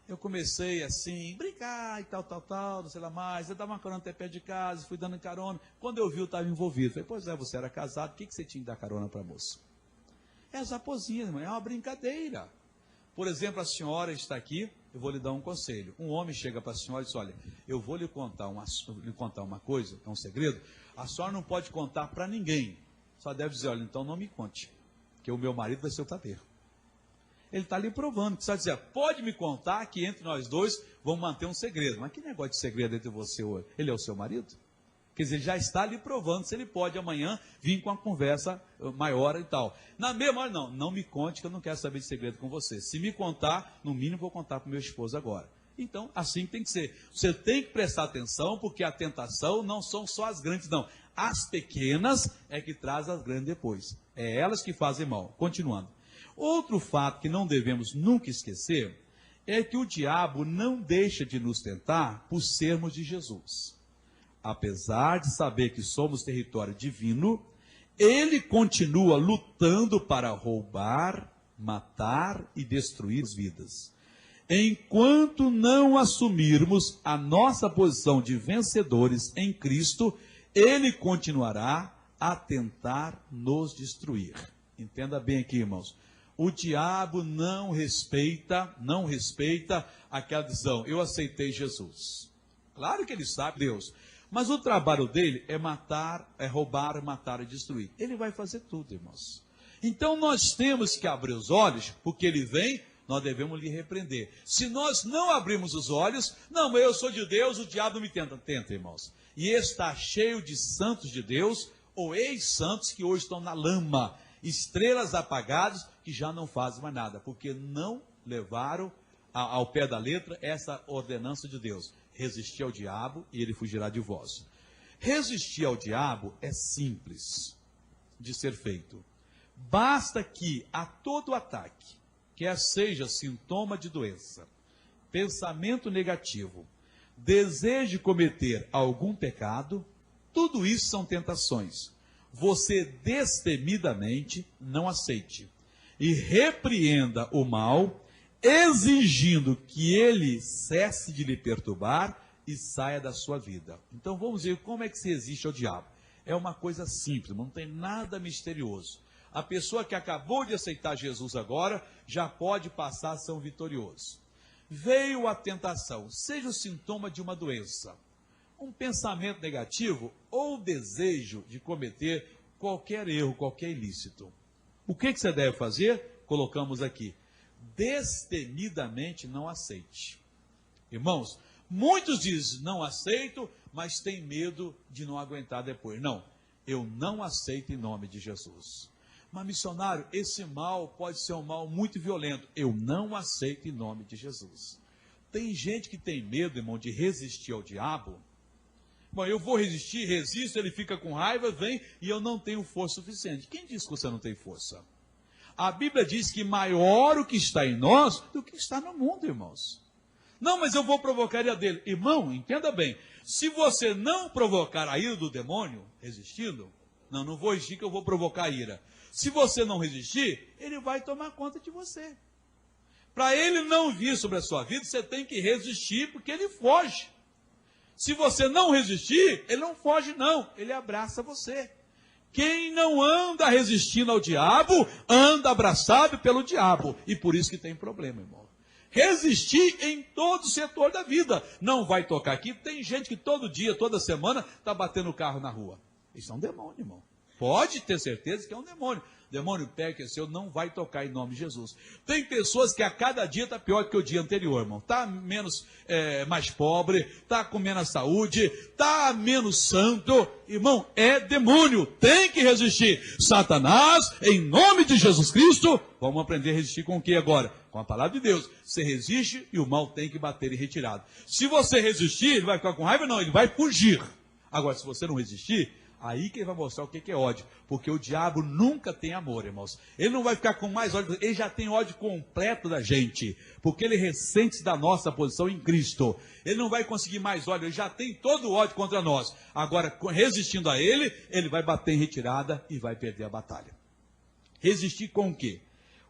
eu comecei assim, brincar e tal, não sei lá mais, eu dava uma carona até perto de casa, fui dando carona, quando eu vi eu estava envolvido, falei, pois é, você era casado, o que você tinha que dar carona para a moça? É as raposinhas, irmão, é uma brincadeira. Por exemplo, a senhora está aqui, eu vou lhe dar um conselho, um homem chega para a senhora e diz, olha, eu vou lhe contar uma coisa, é um segredo, a senhora não pode contar para ninguém, só deve dizer, olha, então não me conte, que o meu marido vai ser o tapeiro. Ele está ali provando, que você vai dizer, pode me contar que entre nós dois vamos manter um segredo. Mas que negócio de segredo entre você hoje? Ele é o seu marido? Quer dizer, ele já está ali provando se ele pode amanhã vir com uma conversa maior e tal. Na mesma hora, não me conte que eu não quero saber de segredo com você. Se me contar, no mínimo vou contar para o meu esposo agora. Então, assim tem que ser. Você tem que prestar atenção, porque a tentação não são só as grandes, não. As pequenas é que traz as grandes depois. É elas que fazem mal. Continuando. Outro fato que não devemos nunca esquecer é que o diabo não deixa de nos tentar por sermos de Jesus. Apesar de saber que somos território divino, ele continua lutando para roubar, matar e destruir as vidas. Enquanto não assumirmos a nossa posição de vencedores em Cristo, ele continuará a tentar nos destruir. Entenda bem aqui, irmãos. O diabo não respeita aquela visão. Eu aceitei Jesus. Claro que ele sabe Deus. Mas o trabalho dele é matar, é roubar, matar e destruir. Ele vai fazer tudo, irmãos. Então nós temos que abrir os olhos, porque ele vem, nós devemos lhe repreender. Se nós não abrirmos os olhos, não, eu sou de Deus, o diabo me tenta. Tenta, irmãos. E está cheio de santos de Deus, ou ex-santos que hoje estão na lama. Estrelas apagadas que já não fazem mais nada, porque não levaram ao pé da letra essa ordenança de Deus. Resistir ao diabo e ele fugirá de vós. Resistir ao diabo é simples de ser feito. Basta que a todo ataque, quer seja sintoma de doença, pensamento negativo, deseje cometer algum pecado, tudo isso são tentações. Você destemidamente não aceite e repreenda o mal, exigindo que ele cesse de lhe perturbar e saia da sua vida. Então vamos ver como é que se resiste ao diabo. É uma coisa simples, não tem nada misterioso. A pessoa que acabou de aceitar Jesus agora já pode passar a ser um vitorioso. Veio a tentação, seja o sintoma de uma doença, um pensamento negativo ou desejo de cometer qualquer erro, qualquer ilícito. O que você deve fazer? Colocamos aqui. Destemidamente não aceite. Irmãos, muitos dizem, não aceito, mas tem medo de não aguentar depois. Não, eu não aceito em nome de Jesus. Mas, missionário, esse mal pode ser um mal muito violento. Eu não aceito em nome de Jesus. Tem gente que tem medo, irmão, de resistir ao diabo. Bom, eu vou resistir, resisto, ele fica com raiva, vem e eu não tenho força suficiente. Quem diz que você não tem força? A Bíblia diz que maior o que está em nós do que está no mundo, irmãos. Não, mas eu vou provocar a ira dele. Irmão, entenda bem, se você não provocar a ira do demônio, resistindo, não vou resistir que eu vou provocar a ira. Se você não resistir, ele vai tomar conta de você. Para ele não vir sobre a sua vida, você tem que resistir, porque ele foge. Se você não resistir, ele não foge não, ele abraça você. Quem não anda resistindo ao diabo, anda abraçado pelo diabo. E por isso que tem problema, irmão. Resistir em todo setor da vida. Não vai tocar aqui. Tem gente que todo dia, toda semana, está batendo o carro na rua. Isso é um demônio, irmão. Pode ter certeza que é um demônio. Demônio pega que é seu, não vai tocar em nome de Jesus. Tem pessoas que a cada dia está pior do que o dia anterior, irmão. Está menos, mais pobre, está com menos saúde, está menos santo. Irmão, é demônio, tem que resistir. Satanás, em nome de Jesus Cristo, vamos aprender a resistir com o que agora? Com a palavra de Deus. Você resiste e o mal tem que bater em retirada. Se você resistir, ele vai ficar com raiva? Não, ele vai fugir. Agora, se você não resistir, aí que ele vai mostrar o que é ódio. Porque o diabo nunca tem amor, irmãos. Ele não vai ficar com mais ódio. Ele já tem ódio completo da gente. Porque ele ressente da nossa posição em Cristo. Ele não vai conseguir mais ódio. Ele já tem todo o ódio contra nós. Agora, resistindo a ele, ele vai bater em retirada e vai perder a batalha. Resistir com o quê?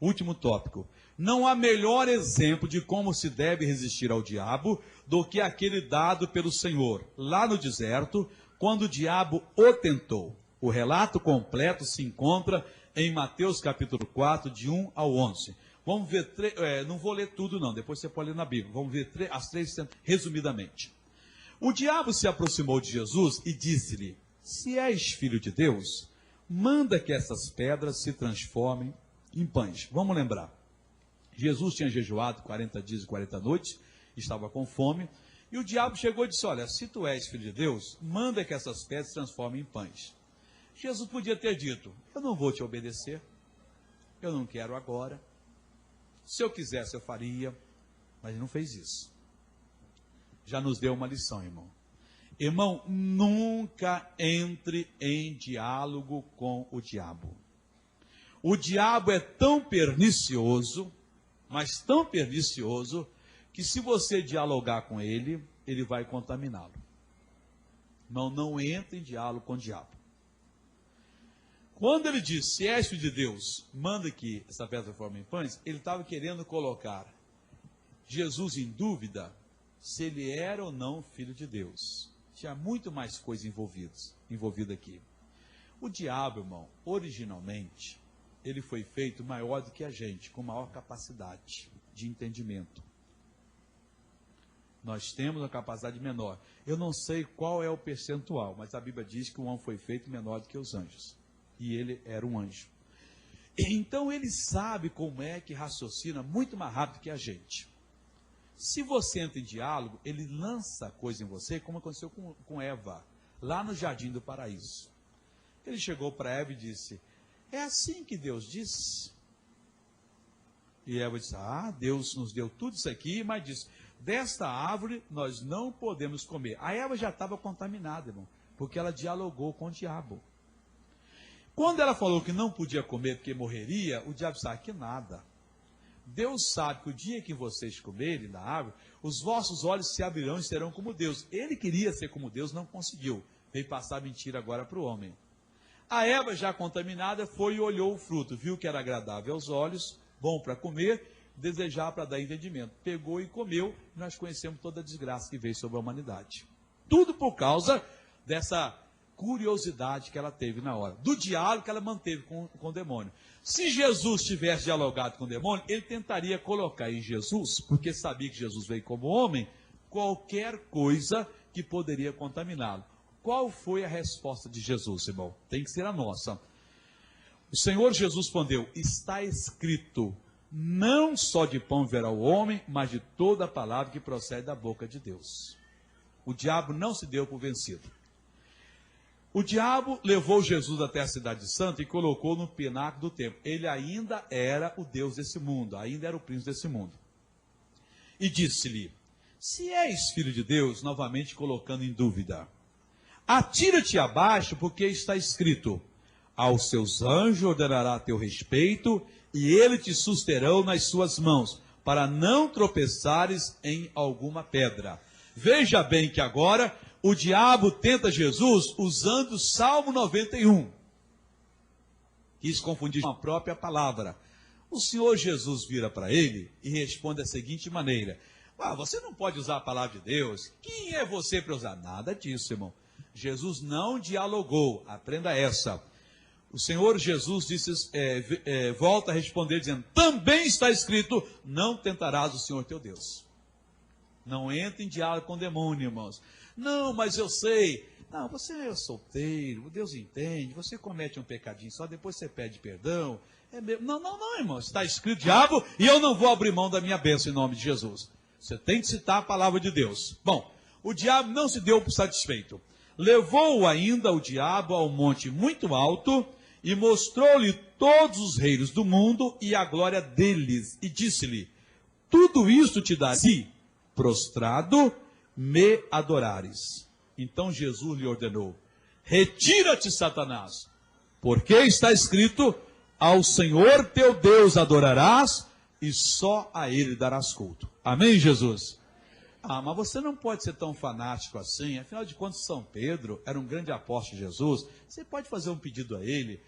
Último tópico. Não há melhor exemplo de como se deve resistir ao diabo do que aquele dado pelo Senhor, lá no deserto, quando o diabo o tentou. O relato completo se encontra em Mateus capítulo 4, de 1 ao 11. Vamos ver, não vou ler tudo não, depois você pode ler na Bíblia. Vamos ver as três resumidamente. O diabo se aproximou de Jesus e disse-lhe, se és filho de Deus, manda que essas pedras se transformem em pães. Vamos lembrar, Jesus tinha jejuado 40 dias e 40 noites, estava com fome, e o diabo chegou e disse, olha, se tu és filho de Deus, manda que essas pedras se transformem em pães. Jesus podia ter dito, eu não vou te obedecer, eu não quero agora, se eu quisesse eu faria, mas ele não fez isso. Já nos deu uma lição, irmão. Irmão, nunca entre em diálogo com o diabo. O diabo é tão pernicioso, mas tão pernicioso, que se você dialogar com ele, ele vai contaminá-lo. Não entre em diálogo com o diabo. Quando ele diz, se és filho de Deus, manda que essa pedra forme em pães, ele estava querendo colocar Jesus em dúvida se ele era ou não filho de Deus. Tinha muito mais coisa envolvida aqui. O diabo, irmão, originalmente, ele foi feito maior do que a gente, com maior capacidade de entendimento. Nós temos uma capacidade menor. Eu não sei qual é o percentual, mas a Bíblia diz que o homem foi feito menor do que os anjos. E ele era um anjo. Então ele sabe como é que raciocina muito mais rápido que a gente. Se você entra em diálogo, ele lança coisa em você, como aconteceu com Eva, lá no Jardim do Paraíso. Ele chegou para Eva e disse, é assim que Deus disse? E Eva disse, Deus nos deu tudo isso aqui, mas disse, desta árvore nós não podemos comer. A Eva já estava contaminada, irmão, porque ela dialogou com o diabo. Quando ela falou que não podia comer porque morreria, o diabo sabe que nada. Deus sabe que o dia que vocês comerem da árvore, os vossos olhos se abrirão e serão como Deus. Ele queria ser como Deus, não conseguiu. Veio passar mentira agora para o homem. A Eva, já contaminada, foi e olhou o fruto, viu que era agradável aos olhos, bom para comer, desejar para dar entendimento. Pegou e comeu, e nós conhecemos toda a desgraça que veio sobre a humanidade. Tudo por causa dessa curiosidade que ela teve na hora, do diálogo que ela manteve com o demônio. Se Jesus tivesse dialogado com o demônio, ele tentaria colocar em Jesus, porque sabia que Jesus veio como homem, qualquer coisa que poderia contaminá-lo. Qual foi a resposta de Jesus, irmão? Tem que ser a nossa. O Senhor Jesus respondeu: está escrito, não só de pão viverá o homem, mas de toda a palavra que procede da boca de Deus. O diabo não se deu por vencido. O diabo levou Jesus até a cidade santa e colocou no pináculo do templo. Ele ainda era o Deus desse mundo, ainda era o príncipe desse mundo. E disse-lhe: se és filho de Deus, novamente colocando em dúvida, atira-te abaixo, porque está escrito: aos seus anjos ordenará a teu respeito, e eles te susterão nas suas mãos, para não tropeçares em alguma pedra. Veja bem que agora o diabo tenta Jesus usando o Salmo 91. Quis confundir com a própria palavra. O Senhor Jesus vira para ele e responde da seguinte maneira: você não pode usar a palavra de Deus. Quem é você para usar? Nada disso, irmão. Jesus não dialogou. Aprenda essa. O Senhor Jesus disse, volta a responder dizendo: também está escrito, não tentarás o Senhor teu Deus. Não entre em diálogo com o demônio, irmãos. Não, mas eu sei. Não, você é solteiro, Deus entende. Você comete um pecadinho só, depois você pede perdão. Não, irmão. Está escrito, diabo, e eu não vou abrir mão da minha bênção em nome de Jesus. Você tem que citar a palavra de Deus. Bom, o diabo não se deu por satisfeito. Levou ainda o diabo a um monte muito alto e mostrou-lhe todos os reinos do mundo e a glória deles. E disse-lhe: tudo isto te darei, se prostrado me adorares. Então Jesus lhe ordenou: retira-te, Satanás, porque está escrito: ao Senhor teu Deus adorarás e só a ele darás culto. Amém, Jesus? Mas você não pode ser tão fanático assim. Afinal de contas, São Pedro era um grande apóstolo de Jesus. Você pode fazer um pedido a ele.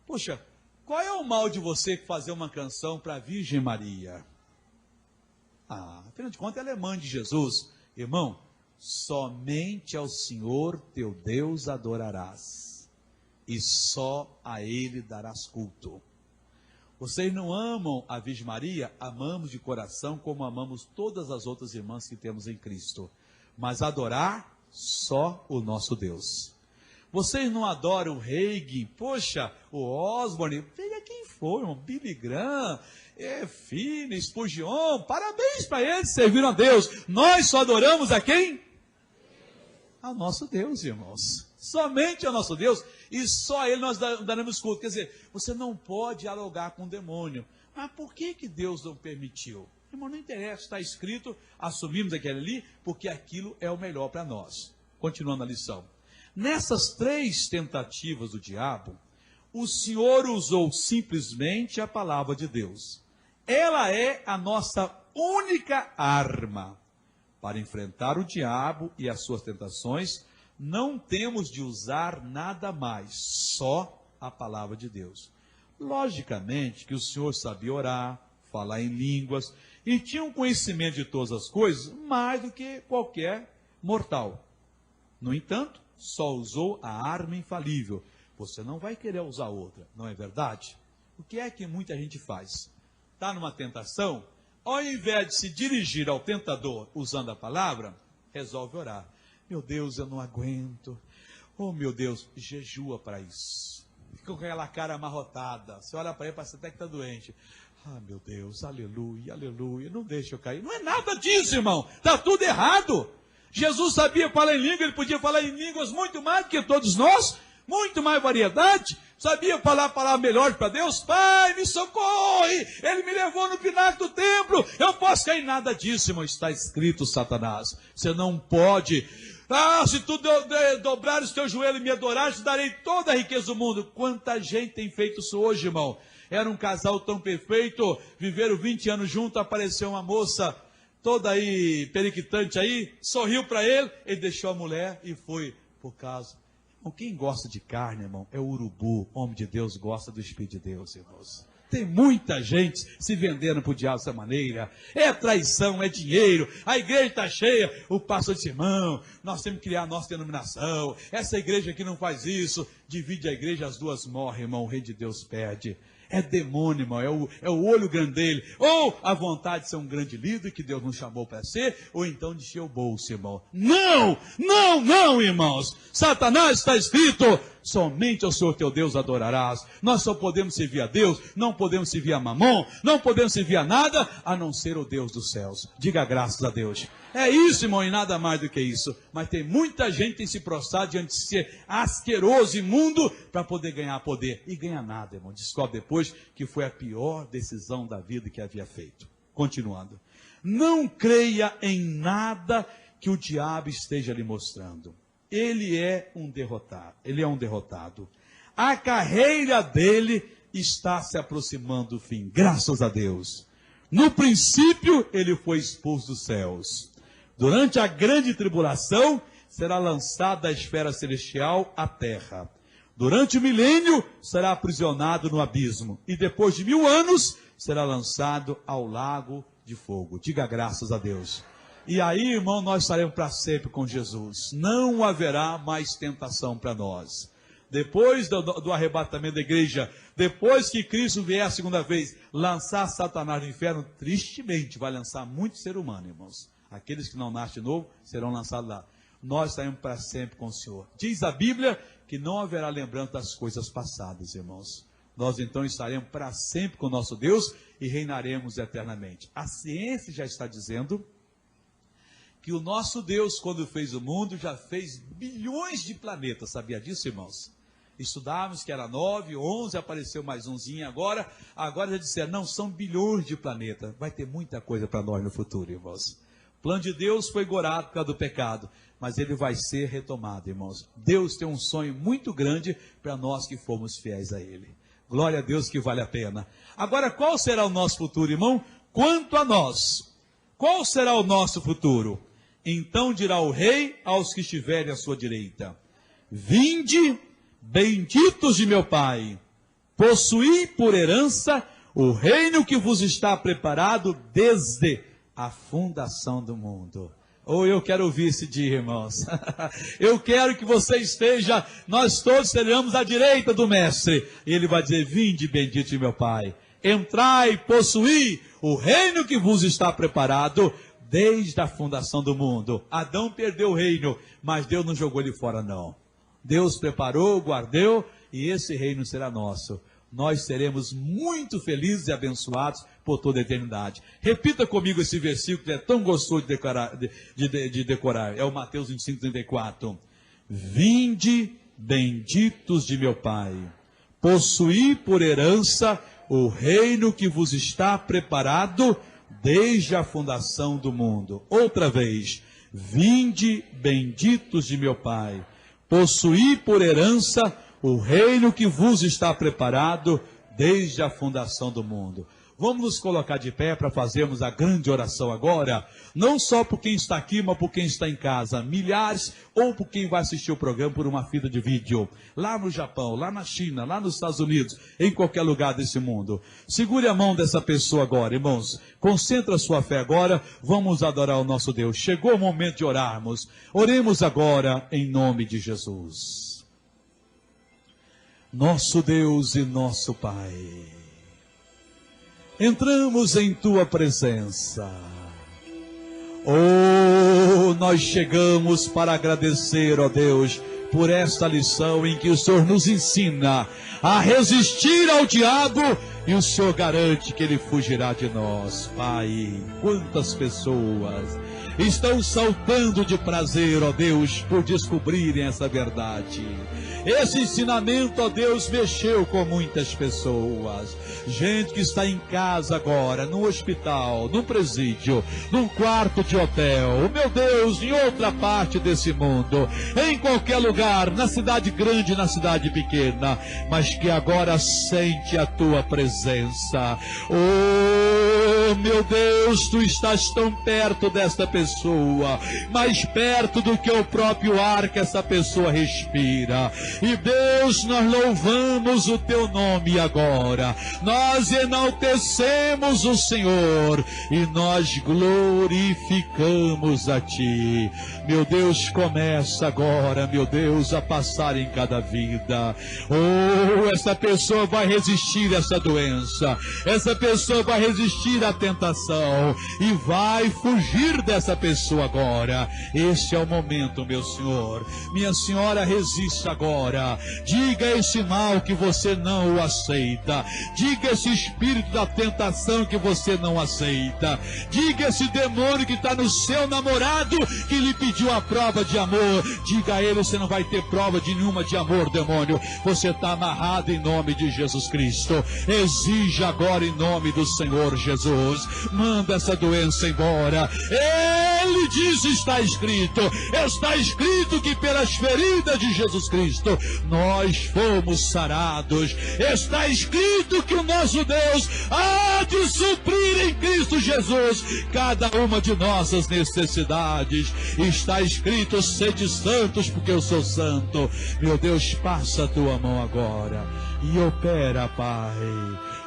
Poxa, qual é o mal de você fazer uma canção para a Virgem Maria? Afinal de contas, ela é mãe de Jesus. Irmão, somente ao Senhor teu Deus adorarás, e só a ele darás culto. Vocês não amam a Virgem Maria? Amamos de coração, como amamos todas as outras irmãs que temos em Cristo. Mas adorar só o nosso Deus. Vocês não adoram o Reagan? Poxa, o Osborne, veja quem foi, irmão, Billy Graham, Finney, Spurgeon, parabéns para eles, serviram a Deus. Nós só adoramos a quem? Ao nosso Deus, irmãos. Somente ao nosso Deus, e só a ele nós daremos culto. Quer dizer, você não pode dialogar com o demônio. Mas por que Deus não permitiu? Irmão, não interessa, está escrito, assumimos aquele ali, porque aquilo é o melhor para nós. Continuando a lição. Nessas 3 tentativas do diabo, o Senhor usou simplesmente a palavra de Deus. Ela é a nossa única arma para enfrentar o diabo e as suas tentações. Não temos de usar nada mais, só a palavra de Deus. Logicamente que o Senhor sabia orar, falar em línguas, e tinha um conhecimento de todas as coisas, mais do que qualquer mortal. No entanto, só usou a arma infalível. Você não vai querer usar outra, não é verdade? O que é que muita gente faz? Está numa tentação, ao invés de se dirigir ao tentador usando a palavra, resolve orar. Meu Deus, eu não aguento. Oh, meu Deus, jejua para isso. Fica com aquela cara amarrotada. Você olha para ele, parece até que está doente. Meu Deus, aleluia, aleluia. Não deixa eu cair. Não é nada disso, irmão. Está tudo errado. Jesus sabia falar em língua, ele podia falar em línguas muito mais do que todos nós. Muito mais variedade. Sabia falar a palavra melhor para Deus. Pai, me socorre. Ele me levou no pináculo do templo. Eu posso cair. Nada disso, irmão. Está escrito, Satanás. Você não pode. Se tu dobrares o teu joelho e me adorares, te darei toda a riqueza do mundo. Quanta gente tem feito isso hoje, irmão. Era um casal tão perfeito, viveram 20 anos juntos, apareceu uma moça toda aí, periquitante aí, sorriu para ele deixou a mulher e foi por causa. Irmão, quem gosta de carne, irmão, é o urubu. O homem de Deus gosta do Espírito de Deus, irmãos. Tem muita gente se vendendo para o diabo dessa maneira. É traição, é dinheiro. A igreja está cheia. O pastor disse: irmão, nós temos que criar a nossa denominação. Essa igreja aqui não faz isso. divide a igreja, as duas morrem, irmão, o reino de Deus perde. É demônio, irmão, é o olho grande dele. Ou a vontade de ser um grande líder que Deus nos chamou para ser, ou então de encher o bolso, irmão. Não, não, não, irmãos. Satanás está escrito, somente ao Senhor teu Deus adorarás. Nós só podemos servir a Deus, não podemos servir a Mamon, não podemos servir a nada, a não ser o Deus dos céus. Diga graças a Deus. É isso, irmão, e nada mais do que isso. Mas tem muita gente que tem se prostrado diante de ser asqueroso, imundo, para poder ganhar poder. E ganha nada, irmão. Descobre depois que foi a pior decisão da vida que havia feito. Continuando. Não creia em nada que o diabo esteja lhe mostrando. Ele é um derrotado. Ele é um derrotado. A carreira dele está se aproximando do fim. Graças a Deus. No princípio, ele foi expulso dos céus. Durante a grande tribulação, será lançado da esfera celestial à terra. Durante o milênio, será aprisionado no abismo. E depois de 1000 anos, será lançado ao lago de fogo. Diga graças a Deus. E aí, irmão, nós estaremos para sempre com Jesus. Não haverá mais tentação para nós. Depois do arrebatamento da igreja, depois que Cristo vier a segunda vez, lançar Satanás no inferno, tristemente vai lançar muito ser humano, irmãos. Aqueles que não nascem de novo serão lançados lá. Nós estaremos para sempre com o Senhor. Diz a Bíblia que não haverá lembrança das coisas passadas, irmãos. Nós então estaremos para sempre com o nosso Deus e reinaremos eternamente. A ciência já está dizendo que o nosso Deus, quando fez o mundo, já fez bilhões de planetas. Sabia disso, irmãos? Estudávamos que era 9, 11, apareceu mais umzinho agora. Agora já disseram, não, são bilhões de planetas. Vai ter muita coisa para nós no futuro, irmãos. O plano de Deus foi gorado por causa do pecado, mas ele vai ser retomado, irmãos. Deus tem um sonho muito grande para nós que fomos fiéis a ele. Glória a Deus que vale a pena. Agora, qual será o nosso futuro, irmão? Quanto a nós, qual será o nosso futuro? Então dirá o rei aos que estiverem à sua direita: vinde, benditos de meu Pai, possuí por herança o reino que vos está preparado desde a fundação do mundo. Ou eu quero ouvir esse dia, irmãos. Eu quero que você esteja, nós todos seremos à direita do Mestre. E ele vai dizer: vinde, bendito de meu Pai, entrai, possuí o reino que vos está preparado desde a fundação do mundo. Adão perdeu o reino, mas Deus não jogou ele fora, não. Deus preparou, guardou, e esse reino será nosso. Nós seremos muito felizes e abençoados por toda a eternidade. Repita comigo esse versículo que é tão gostoso de decorar. É o Mateus 25, 34. Vinde, benditos de meu Pai, possuí por herança o reino que vos está preparado desde a fundação do mundo. Outra vez. Vinde, benditos de meu Pai, possuí por herança o reino que vos está preparado desde a fundação do mundo. Vamos nos colocar de pé para fazermos a grande oração agora, não só por quem está aqui, mas por quem está em casa, milhares, ou por quem vai assistir o programa por uma fita de vídeo, lá no Japão, lá na China, lá nos Estados Unidos, em qualquer lugar desse mundo. Segure a mão dessa pessoa agora, irmãos, concentra a sua fé agora, vamos adorar o nosso Deus. Chegou o momento de orarmos, oremos agora em nome de Jesus. Nosso Deus e nosso Pai, entramos em Tua presença. Oh, nós chegamos para agradecer, ó Deus, por esta lição em que o Senhor nos ensina a resistir ao diabo e o Senhor garante que ele fugirá de nós. Pai, quantas pessoas estão saltando de prazer, ó Deus, por descobrirem essa verdade. Esse ensinamento, ó Deus, mexeu com muitas pessoas. Gente que está em casa agora, no hospital, no presídio, num quarto de hotel, meu Deus, em outra parte desse mundo, em qualquer lugar, na cidade grande, na cidade pequena, mas que agora sente a Tua presença. Oh, meu Deus, Tu estás tão perto desta pessoa, mais perto do que o próprio ar que essa pessoa respira. E Deus, nós louvamos o teu nome agora. Nós enaltecemos o Senhor e nós glorificamos a ti. Meu Deus, começa agora, meu Deus, a passar em cada vida. Oh, essa pessoa vai resistir a essa doença. Essa pessoa vai resistir à tentação e vai fugir dessa pessoa agora. Este é o momento, meu Senhor. Minha senhora, resista agora. Diga esse mal que você não o aceita. Diga esse espírito da tentação que você não aceita. Diga esse demônio que está no seu namorado que lhe pediu a prova de amor. Diga a ele: você não vai ter prova de nenhuma de amor, demônio. Você está amarrado em nome de Jesus Cristo. Exija agora em nome do Senhor Jesus. Manda essa doença embora. Ele diz: está escrito que pelas feridas de Jesus Cristo nós fomos sarados. Está escrito que o nosso Deus há de suprir em Cristo Jesus cada uma de nossas necessidades. Está escrito: sede santos porque eu sou santo. Meu Deus, passa a tua mão agora e opera, Pai.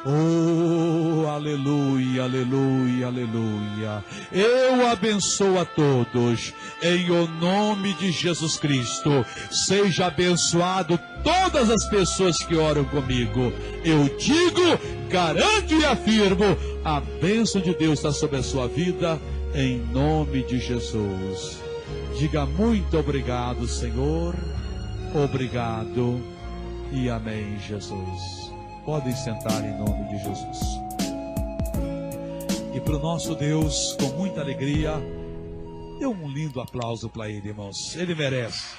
Oh, aleluia, aleluia, aleluia. Eu abençoo a todos em o nome de Jesus Cristo. Seja abençoado todas as pessoas que oram comigo. Eu digo, garanto e afirmo: a bênção de Deus está sobre a sua vida em nome de Jesus. Diga muito obrigado, Senhor. Obrigado e amém, Jesus. Podem sentar em nome de Jesus. E para o nosso Deus, com muita alegria, dê um lindo aplauso para ele, irmãos. Ele merece.